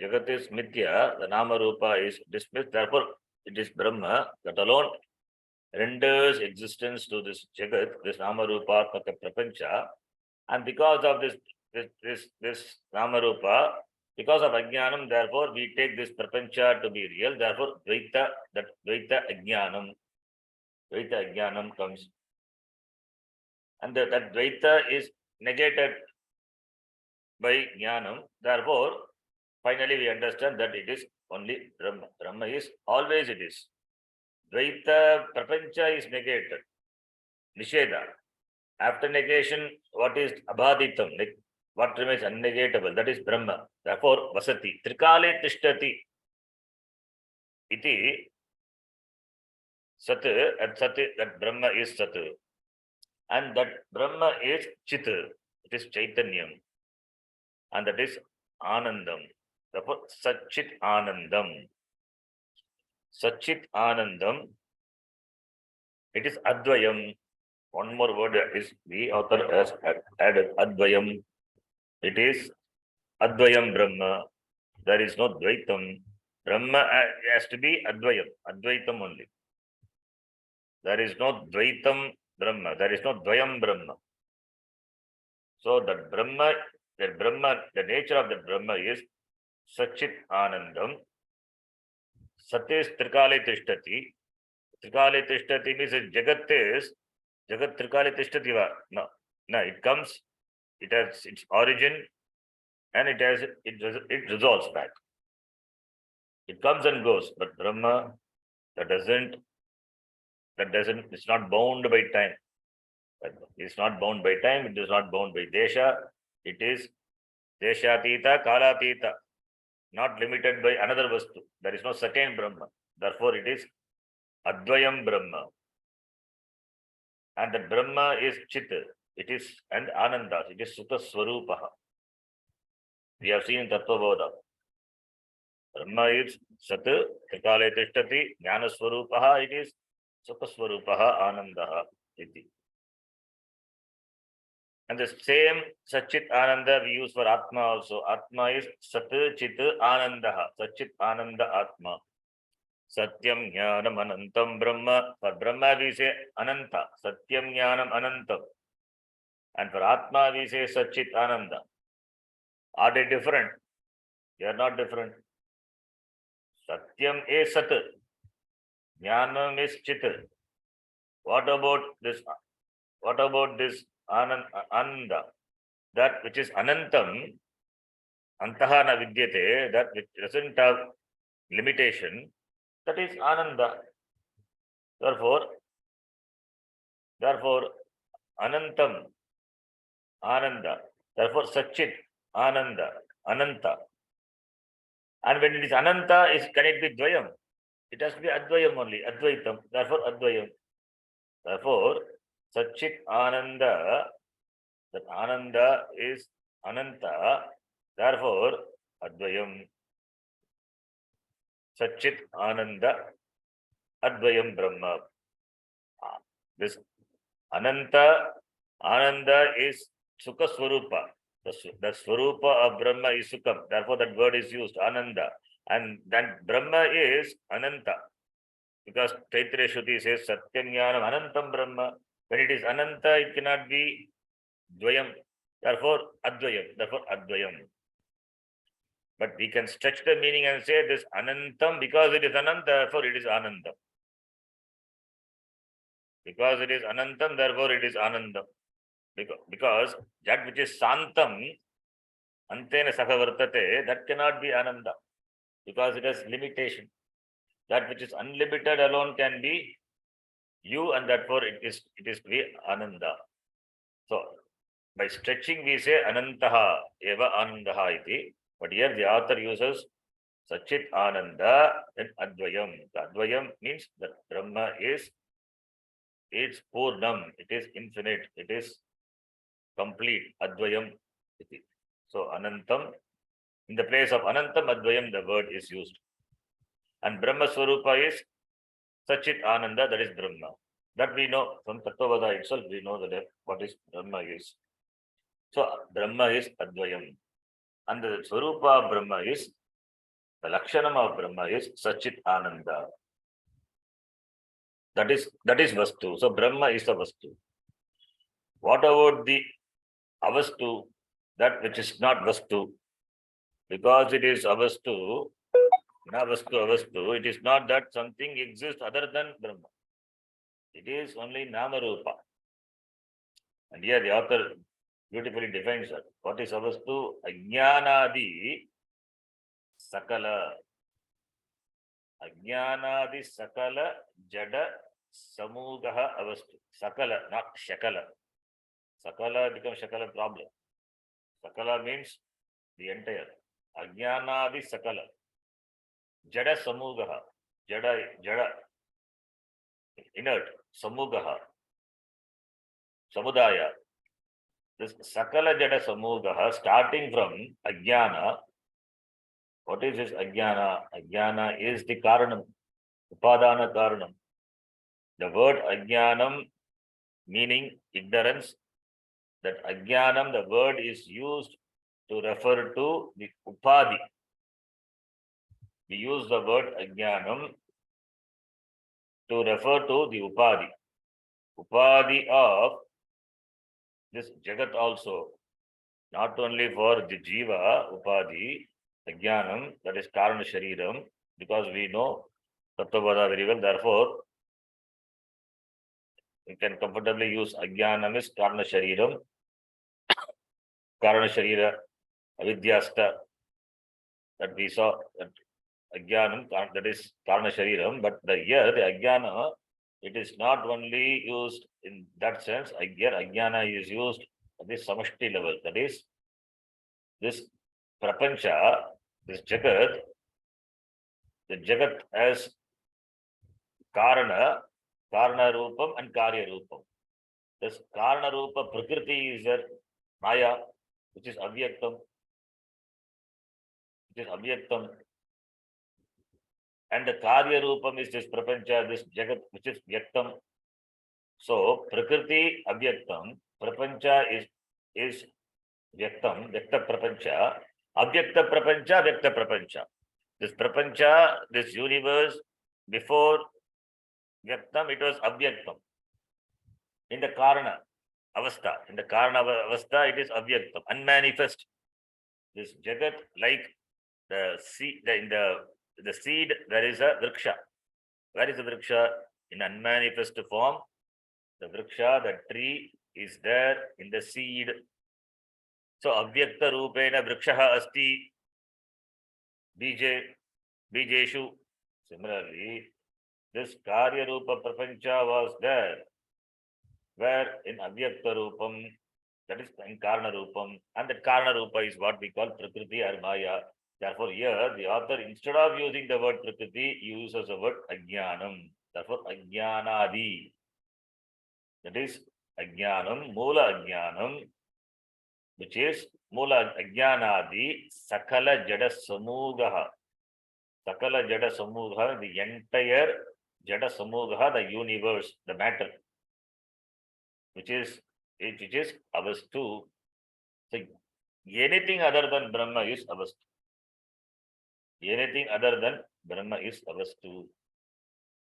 Jagat is Mithya. The Nama Rupa is dismissed. Therefore, it is Brahma that alone renders existence to this Jagat, this Nama Rupa Prapancha. And because of this Nama Rupa, because of Ajnanam, therefore, we take this Prapancha to be real. Therefore, Dvaita Ajnanam comes. And that Dvaita is negated by Jnanam. Therefore, finally we understand that it is only Brahma. Brahma is always it is. Dvaita Prapancha is negated. Nisheda. After negation, what is Abhaditam? What remains unnegatable? That is Brahma. Therefore, Vasati. Trikale Tishtati. Iti Sat, and Sat, that Brahma is Sat. And that Brahma is Chit, it is Chaitanyam, and that is Anandam. Therefore, Satchit Anandam. Satchit Anandam, it is Advayam. One more word is the author has added Advayam. It is Advayam Brahma. There is no Dvaitam. Brahma has to be Advayam, Advaitam only. There is no Dvaitam Brahma. There is no Dvayam Brahma. So that Brahma, the nature of the Brahma is Satchit Anandam. Sat is Trikale Tishtati. Trikale Tishtati means Jagat is Jagat Trikale Tishtati. No, it comes, it has its origin, and it resolves back. It comes and goes, but Brahma it's not bound by time. It's not bound by time, it is not bound by Desha. It is Deshatita, Kalatita, not limited by another Vastu. There is no second Brahma. Therefore, it is Advayam Brahma. And the Brahma is Chit, it is, and Ananda, it is Sukha Swarupaha. We have seen in Tattva Bodha. Brahma is Sat, Trikale Tishtati, Jnana Swarupaha, it is Sukha Swarupaha, Anandaha, iti. And the same Satchit Ananda we use for Atma also. Atma is Sat, Chit, Anandaha, Satchit Ananda Atma. Satyam Jnanam Anantam Brahma. For Brahma we say Ananta, Satyam Jnanam Anantam. And for Atma we say Satchit Ananda. Are they different? They are not different. Satyam is Sat, Jnanam is Chit. What about this Ananda? That which is Anantam, Antaha na vidyate, that which doesn't have limitation, that is Ananda. Therefore, Anantam, Ananda. Therefore, Satchit, Ananda, Ananta. And when it is Ananta, can it be Dvayam? It has to be Advayam only, Advaitam. Therefore, Advayam. Therefore, Satchit Ananda, that Ananda is Ananta. Therefore, Advayam. Satchit Ananda, Advayam Brahma. This Ananda is Sukha Swarupa. The Swarupa of Brahma is Sukham. Therefore, that word is used, Ananda. And then Brahma is Ananta. Because Taittiriya Shruti says Satyam Jnanam Anantam Brahma. When it is Ananta, it cannot be Dvayam. Therefore, Advayam. But we can stretch the meaning and say this Anantam, because it is Ananta, therefore it is Anandam. Because it is Anantam, therefore it is Anandam. Because that which is Santam, Antena Sakavartate, that cannot be Ananda. Because it has limitation. That which is unlimited alone can be you, and therefore it is to be Ananda. So by stretching we say Anantaha eva Anandaha iti. But here the author uses Satchit Ananda and Advayam. The Advayam means that Brahma is Purnam, it is infinite, it is complete. Advayam iti. So Anantam, in the place of Anantam, Advayam, the word is used. And Brahma Swarupa is Satchit Ananda, that is Brahma. That we know from Tattvavada itself, we know that what is Brahma is. So Brahma is Advayam. And the Swarupa of Brahma is, the Lakshanam of Brahma is Satchit Ananda. That is Vastu. So Brahma is the Vastu. What about the Avastu, that which is not Vastu? Because it is Avastu, Avastu, it is not that something exists other than Brahma. It is only Namarupa. And here the author beautifully defines that. What is Avastu? Ajnanadi Sakala. Ajnanadi Sakala Jada Samugaha Avastu. Sakala, not Shakala. Sakala becomes Shakala problem. Sakala means the entire. Ajnanadi Sakala. Jada Samugaha. Jada. Inert. Samugaha. samudaya. This sakala jada samugaha, starting from ajnana. What is this ajnana? Ajnana is the karanam, upadana karanam. The word ajnanam meaning ignorance. That ajnanam, the word is used to refer to the upadi. We use the word ajnanam to refer to the upadi. Upadi of this jagat also. Not only for the jiva upadi, ajnanam, that is karana shariram, because we know Tattvavada very well. Therefore, we can comfortably use ajnanam is karana shariram, karana sharira, avidyasta, that we saw, that ajnanam, that is karana shariram, but here the ajnana, it is not only used in that sense. Here ajnana is used at the samashti level, that is this prapancha, this jagat, the jagat as karana rupam and karya rupam. This karana rupa prakriti is there, maya, which is avyaktam, and the karya rupam is this prapancha, this jagat, which is vyaktam. So prakriti avyaktam, prapancha is vyaktam, vyakta prapancha, avyakta prapancha, vyakta prapancha. This prapancha, this universe, before vyaktam, it was avyaktam. In the karana avastha, it is avyaktam, unmanifest. This jagat, like the seed, in the seed, there is a vriksha. Where is the vriksha? In unmanifest form, the vriksha, the tree, is there in the seed. So avyakta rupena vrikshaha asti bijeshu. Similarly, this karya rupa prapancha was there, where in avyakta rupam, that is in karana rupam, and that karana rupa is what we call prakriti or maya. Therefore, here the author, instead of using the word prakriti, uses the word ajnanam. Therefore, ajnanadi. That is ajnanam, mula ajnanam, which is mula ajnanadi, sakala jada samugaha. Sakala jada samugaha, the entire jada samugaha, the universe, the matter, which is avastu. So anything other than Brahma is avastu. Anything other than Brahma is avastu.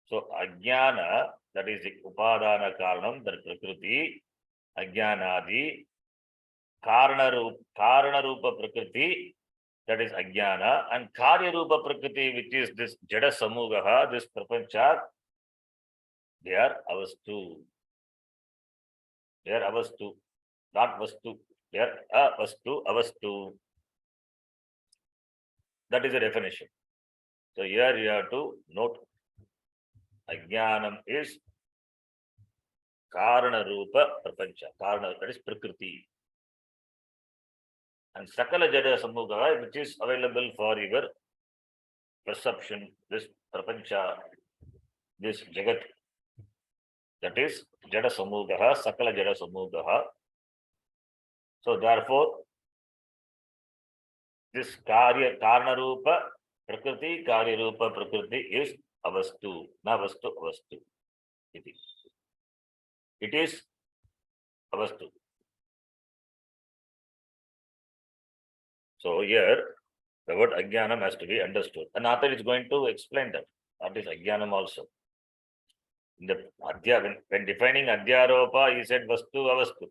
So ajnana, that is the upadana karanam, that prakriti, ajnanadi, karana rupa prakriti, that is ajnana, and karya rupa prakriti, which is this jada samugaha, this prapancha, they are avastu. They are avastu, not vastu. They are avastu. That is the definition. So here you have to note, ajnanam is karana rupa prapancha. Karana, that is prakriti. And sakala jada samugaha, which is available for your perception, this prapancha, this jagat, that is jada samugaha, sakala jada samugaha. So therefore, this karana rupa prakriti, karya rupa prakriti is avastu, na vastu, avastu. It is avastu. So here, the word ajnanam has to be understood. An author is going to explain that. That is ajnanam also. In the when defining adhyaropa, he said vastu, avastu.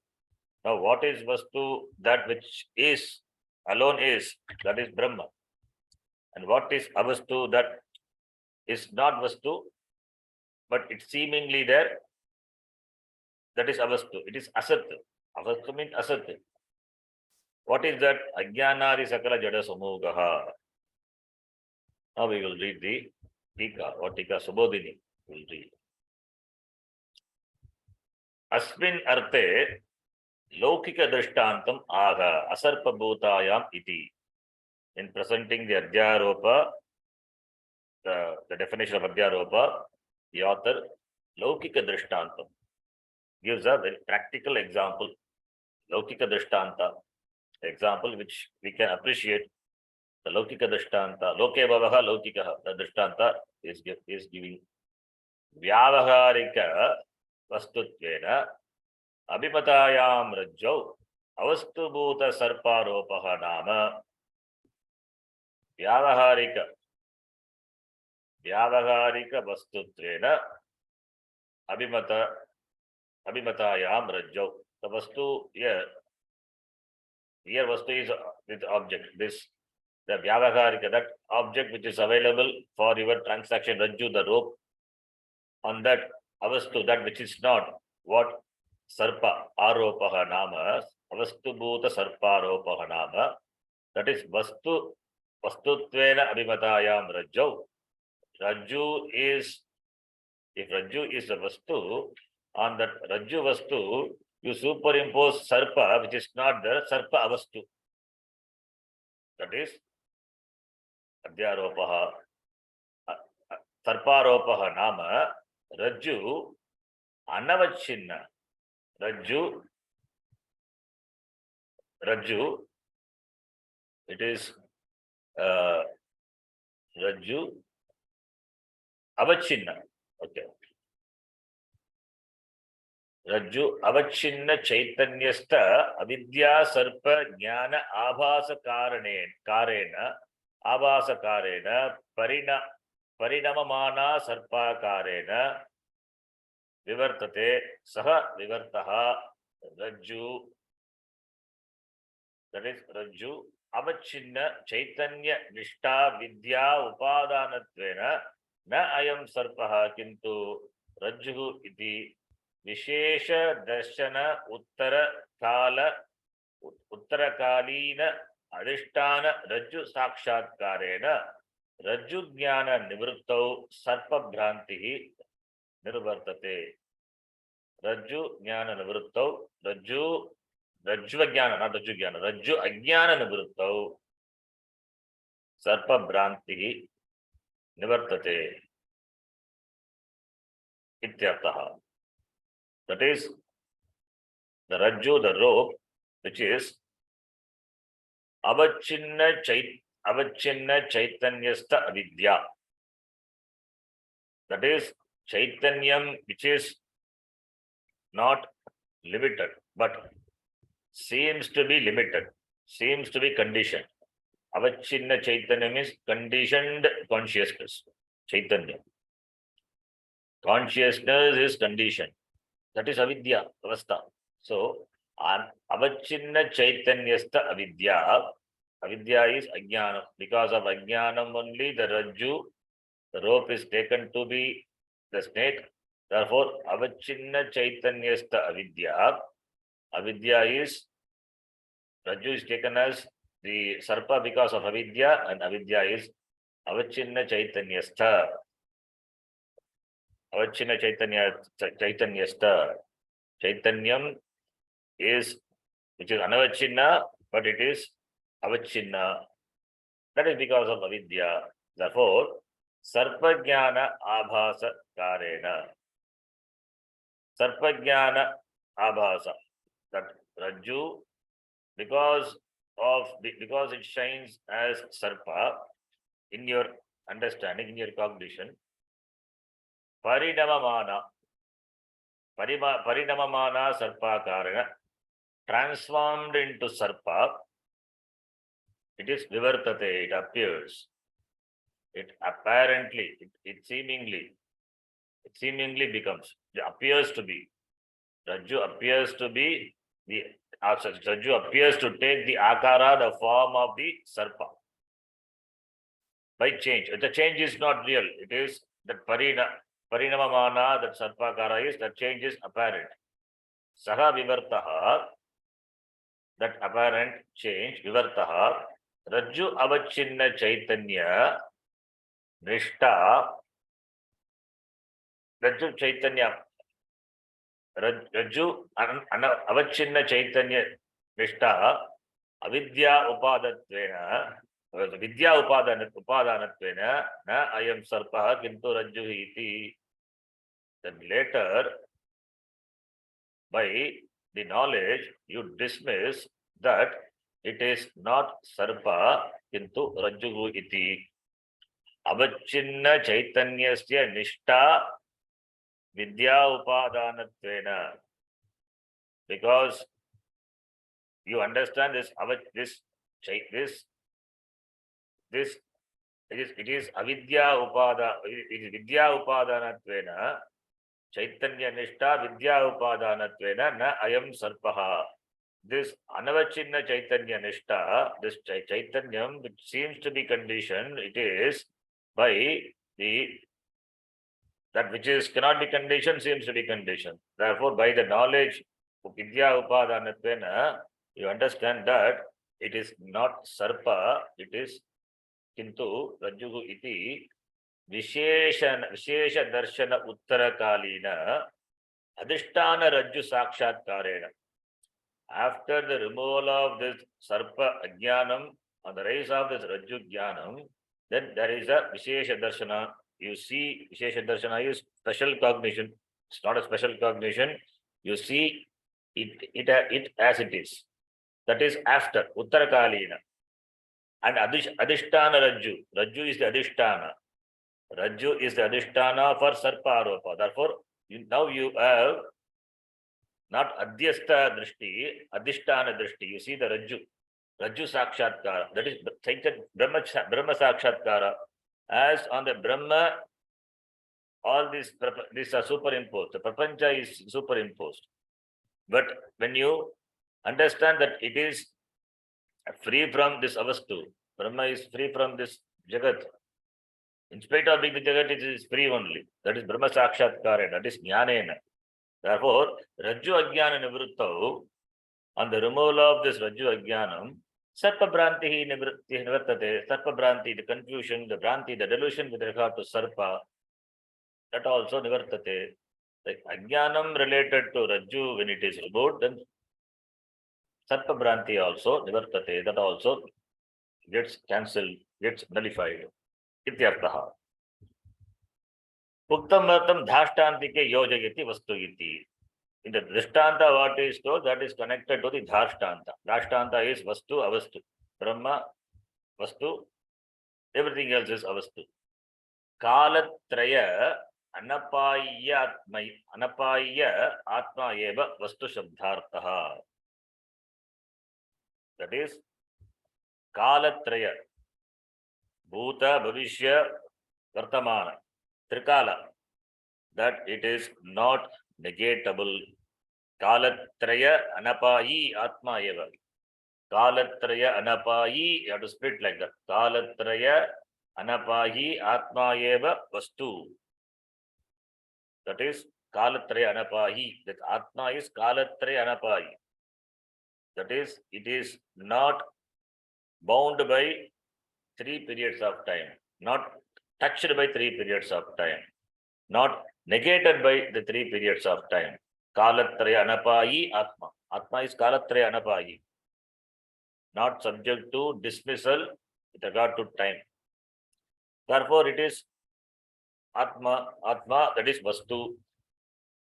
Now, what is vastu? That which is alone is, that is Brahma. And what is avastu? That is not vastu, but it's seemingly there. That is avastu. It is asat. Avastu means asat. What is that? Ajnanadi sakala jada samugaha. Now we will read the Tika or Tika Subodhini. We will read. Asmin arte laukika drishtantam aga asarpa bhutayam iti. In presenting the adhyaropa, the definition of adhyaropa, the author laukika drishtantam, gives a very practical example, Laukika Drishtanta, example which we can appreciate. The Laukika Drishtanta, Loke Bhavaha Laukikaha, the Drishtanta is giving Vyavaharika Vastutvena Abhimatayam Rajjau Avastubhuta Sarparopaha Nama Vyavaharika Vastutvena Abhimatayam Rajjau. The Vastu here Vastu is with object. This the Vyavaharika, that object which is available for your transaction, Rajju, the rope, on that Avastu, that which is not what Sarpa Aropaha Nama, Avastu Bhuta Sarpa Aropaha Nama, that is Vastutvena Abhimatayam Rajjau. Rajju is, if Rajju is a Vastu, on that Rajju Vastu, you superimpose Sarpa, which is not there, Sarpa Avastu. That is Adhyaropaha, Sarparopaha Nama, Rajju Anavachinna. Rajju, it is Rajju Avachinna. Okay. Rajju Avachinna Chaitanyasta Avidya Sarpa Jnana Abhasa Karena Abhasa Karena Parinamamana Sarpa Karena Vivartate Saha Vivartaha Rajju, that is Rajju Avachinna Chaitanya Nishta Vidya Upadanatvena Na Ayam Sarpaha Kintu Rajju iti Vishesha Darshana Uttarakalina Adhishtana Rajju Sakshatkarena Rajju Jnana Nivruttau Sarpa Bhrantihi Nirvartate. Rajju Jnana Nivruttau, Rajju Ajnana, not Rajju Jnana, Rajju Ajnana Nivruttau Sarpa Bhrantihi Nivartate Ityartaha. That is the Rajju, the rope, which is Avachinna Chaitanyasta Avidya. That is Chaitanyam, which is not limited, but seems to be limited, seems to be conditioned. Avachinna Chaitanya means conditioned consciousness. Chaitanya. Consciousness is conditioned. That is avidya, avastha. So, avachinna chaitanyasta avidya. Avidya is ajnana. Because of ajnanam only the rajju, the rope is taken to be the snake. Therefore, avachinna chaitanyasta avidya. Avidya is, rajju is taken as the sarpa because of avidya, and avidya is avachinna chaitanyasta. Avachinna Chaitanyasta. Chaitanyam is, which is Anavachinna, but it is Avachinna. That is because of avidya. Therefore, Sarpajnana Abhasa Karena. Sarpajnana Abhasa. That Rajju, because it shines as Sarpa in your understanding, in your cognition, Parinamamana Sarpa Karana, transformed into Sarpa, it is Vivartate, it appears. It apparently, it seemingly becomes, it appears to be. Rajju appears to be Rajju appears to take the akara, the form of the Sarpa. By change. The change is not real. It is that Parinamamana, that Sarpakara is, that change is apparent. Saha Vivartaha, that apparent change, Vivartaha, Rajju Avachinna Chaitanya, Nishta, Rajju Chaitanya, Rajju Avachinna Chaitanya, Nishta, Avidya Upadatvena, Vidya Upadanatvena, na ayam sarpaha kintu rajju iti. Then later, by the knowledge, you dismiss that it is not sarpa, kintu rajjuhu iti. Avachinna chaitanyasya nishta vidya upadanatvena. Because you understand this, it is avidya upada, it is vidya upadanatvena. Chaitanya nishta vidya upadanatvena na ayam sarpaha. This anavachinna chaitanya nishta, this chaitanyam which seems to be conditioned, it is by the that which is cannot be conditioned seems to be conditioned. Therefore, by the knowledge of vidya upadanatvena, you understand that it is not sarpa, it is kintu rajjuhu iti vishesha darshana uttarakalina adhishtana rajju sakshatkarena. After the removal of this sarpa ajnanam, on the rise of this rajju jnanam, then there is a vishesha darshana. You see, vishesha darshana is special cognition. It's not a special cognition. You see it as it is. That is after uttarakalina. And adhishtana rajju. Rajju is the adhishtana. Rajju is the adhishtana for sarpa aropa. Therefore, now you have not adhyastha drishti, adhishtana drishti. You see the rajju. Rajju sakshatkara. That is Brahma sakshatkara. As on the Brahma, all these are superimposed. The prapancha is superimposed. But when you understand that it is free from this avastu, Brahma is free from this jagat. In spite of being the jagat, it is free only. That is Brahma sakshatkara. That is jnanena. Therefore, rajju ajnana nivruttau, on the removal of this rajju ajnanam, sarpa bhranti nivartate. Sarpa bhranti, the confusion, the bhranti, the delusion with regard to sarpa, that also nivartate. The ajnanam related to rajju, when it is removed, then sarpa bhranti also nivartate. That also gets cancelled, gets nullified. Ityartaha. Uktam vartam dhashtantike yojayati vastu iti. In the drishtanta, what is told, that is connected to the dhashtanta. Dhashtanta is vastu, avastu. Brahma, vastu, everything else is avastu. Kalatraya anapaya atma eva vastu shabdhartaha. That is Kalatraya. Bhuta, Bhavishya, Vartamana. Trikala. That it is not negatable. Kalatraya anapayi atma eva. Kalatraya anapayi, you have to split like that. Kalatraya anapayi atma eva vastu. That is Kalatraya anapayi. That atma is Kalatraya anapayi. That is, it is not bound by 3 periods of time, not touched by 3 periods of time, not negated by the 3 periods of time. Kalatraya anapayi atma. Atma is Kalatraya anapayi. Not subject to dismissal with regard to time. Therefore, it is atma, that is vastu.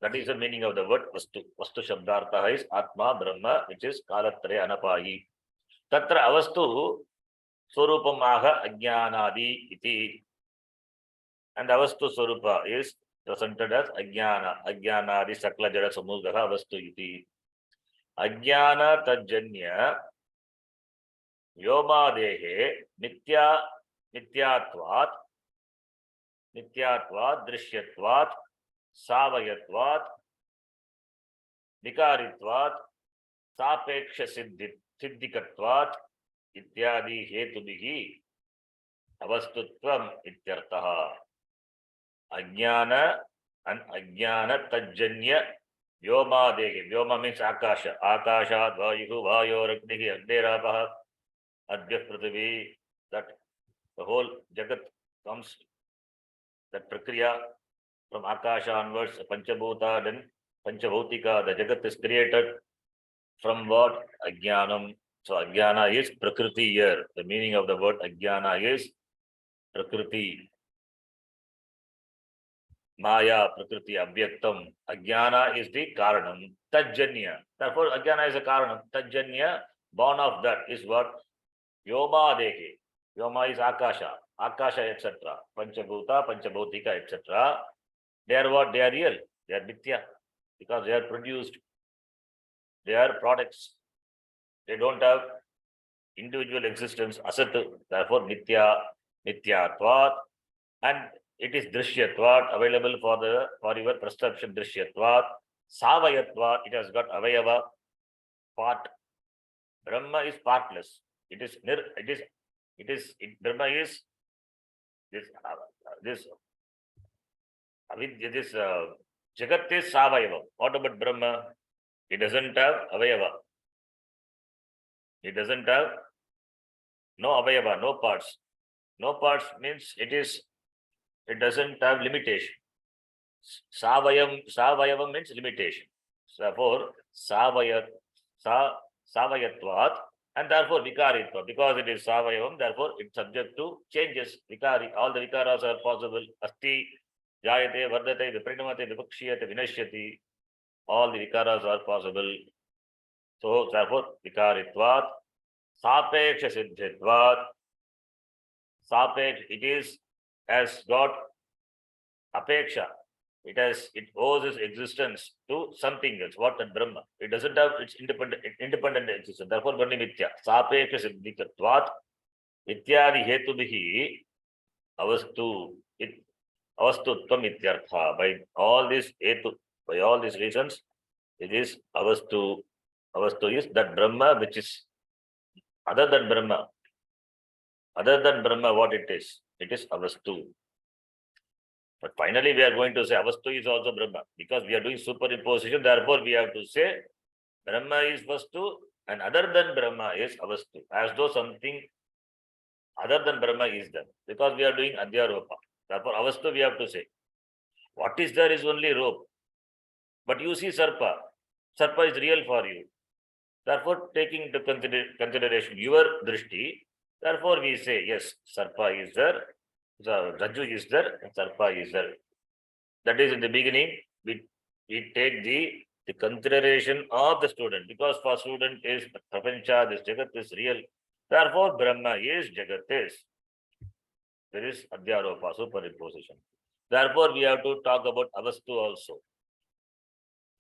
That is the meaning of the word vastu. Vastu shabdartha is atma, brahma, which is Kalatraya anapayi. Tatra avastu Swarupam aha ajnanadi iti. And avastu swarupa is presented as ajnana. Ajnanadi sakla-jada samudgaha avastu iti. Ajnana tajjanya vyomadehe nityatvat drishyatvat savayatvat vikaritvat sapeksha siddhikatvat ityadi hetubihi avastutvam ityartaha. Ajnana and ajnana tajjanya vyomadehe. Vyoma means akasha. Akashat vayuhu vayoragnihi agnerapah adhyah prithvi. That the whole jagat comes, that prakriya from akasha onwards, panchabhuta, then panchabhutika, the jagat is created from what? Ajnanam. So ajnana is prakriti here. The meaning of the word ajnana is prakriti. Maya, Prakriti, Avyaktam. Ajnana is the Karanam. Tajjanya. Therefore, Ajnana is a Karanam. Tajjanya, born of that is what? Vyoma Dehe. Vyoma is Akasha. Akasha, etc. Panchabhuta, Panchabhutika, etc. They are what? They are real. They are Mithya. Because they are produced. They are products. They don't have individual existence. Asat. Therefore, Nitya, Nityatvat. And it is Drishyatvat, available for your perception. Drishyatvat. Savayatvat. It has got Avayava, part. Brahma is partless. Brahma is this Jagat is Savayava. What about Brahma? It doesn't have Avayava. It doesn't have no Avayava, no parts. No parts means it doesn't have limitation. Savayava means limitation. Therefore, Savayatvat, and therefore Vikaritva. Because it is Savayavam, therefore it's subject to changes. Vikari, all the Vikaras are possible. Asti, Jayate, Vardate, Viprinamate, Vipakshiyate, Vinashyati. All the Vikaras are possible. So, therefore, Vikaritvat, Sapeksha Siddhitvat. Sapeksh, it has got Apeksha. It owes its existence to something else. What? That Brahma. It doesn't have its independent existence. Therefore, Brahma Mithya. Sapeksha Siddhikatvat. Ityadi Hetubhihi Avastu. Avastutvam Ityartha. By all these reasons, it is Avastu. Avastu is that Brahma which is other than Brahma. Other than Brahma, what it is? It is Avastu. But finally, we are going to say Avastu is also Brahma. Because we are doing superimposition, therefore we have to say Brahma is Vastu and other than Brahma is Avastu. As though something other than Brahma is there. Because we are doing Adhyaropa. Therefore, Avastu we have to say. What is there is only rope. But you see Sarpa. Sarpa is real for you. Therefore, taking into consideration your drishti, therefore we say, yes, Sarpa is there, Raju is there, and Sarpa is there. That is in the beginning, we take the consideration of the student, because for student is Prapancha, this Jagat is real. Therefore, Brahma is Jagat is. There is Adhyaropa, superimposition. Therefore, we have to talk about Avastu also.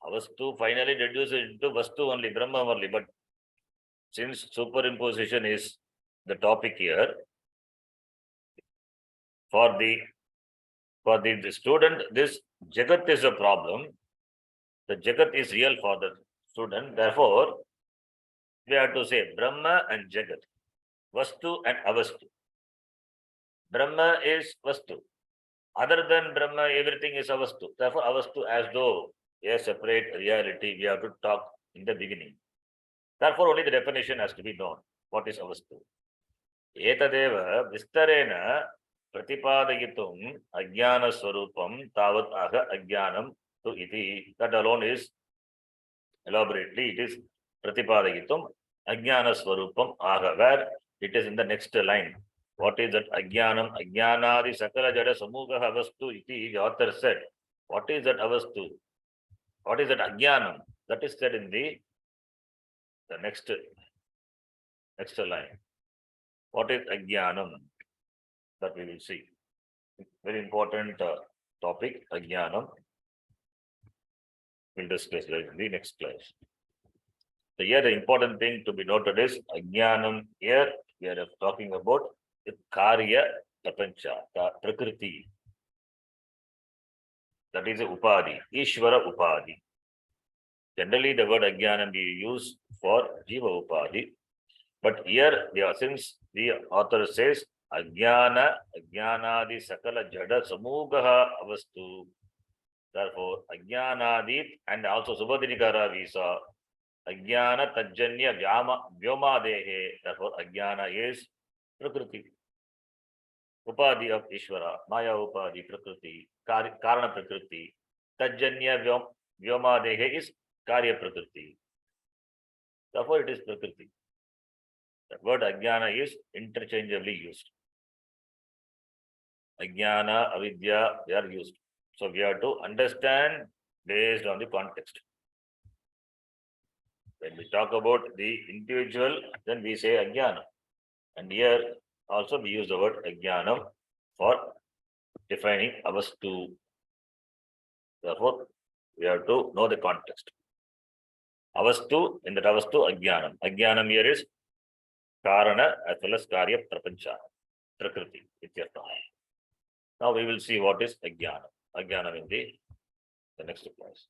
Avastu finally reduces into Vastu only, Brahma only. But since superimposition is the topic here, for the student, this Jagat is a problem. The Jagat is real for the student. Therefore, we have to say Brahma and Jagat, Vastu and Avastu. Brahma is Vastu. Other than Brahma, everything is Avastu. Therefore, Avastu as though a separate reality, we have to talk in the beginning. Therefore, only the definition has to be known. What is Avastu? Etadeva Vistarena Pratipadayitum Ajnana Swarupam Tavat Aha Ajnanam to Iti. That alone is elaborately, it is Pratipadayitum Ajnana Swarupam Aha, where it is in the next line. What is that Ajnanam? Ajnanadi Sakala Samugaha Avastu Iti. The author said, what is that Avastu? What is that Ajnanam? That is said in the next line. What is Ajnanam? That we will see. Very important topic, Ajnanam. We'll discuss that in the next class. So here the important thing to be noted is Ajnanam. Here we are talking about the Karya Prapancha, the Prakriti. That is a Upadhi, Ishvara Upadhi. Generally, the word Ajnanam we use for Jiva Upadhi. But here, since the author says Ajnana, Ajnanadi Sakala Jada Samugaha Avastu. Therefore, Ajnanadi and also Subhadinikara we saw Ajnana Tajjanya Vyoma Dehe. Therefore, Ajnana is Prakriti. Upadhi of Ishvara, Maya Upadhi, Prakriti, Karana Prakriti. Tajjanya Vyoma Dehe is Karya Prakriti. Therefore, it is Prakriti. The word Ajnana is interchangeably used. Ajnana, Avidya, they are used. So we have to understand based on the context. When we talk about the individual, then we say ajnana. And here also we use the word ajnanam for defining avastu. Therefore, we have to know the context. Avastu, in that avastu, ajnanam. Ajnanam here is karana as well as karya prapancha, prakriti, ityartha. Now we will see what is ajnanam. Ajnanam in the next class.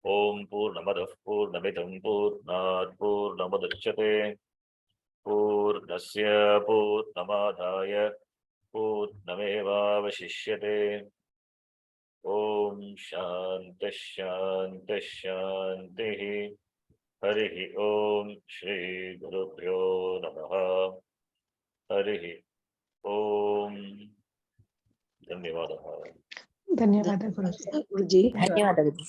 Om Purnamadav Purnamidam Purnat Purnamudachyate Purnasya Purnamadaya Purnamevavashishyate. Om Shanti Shanti Shanti. Harihi Om Shri Gurubhyo Namaha. Harihi Om. Dhanyavadaha. ಧನ್ಯವಾದ ಗುರುಜಿ. ಧನ್ಯವಾದಗಳು.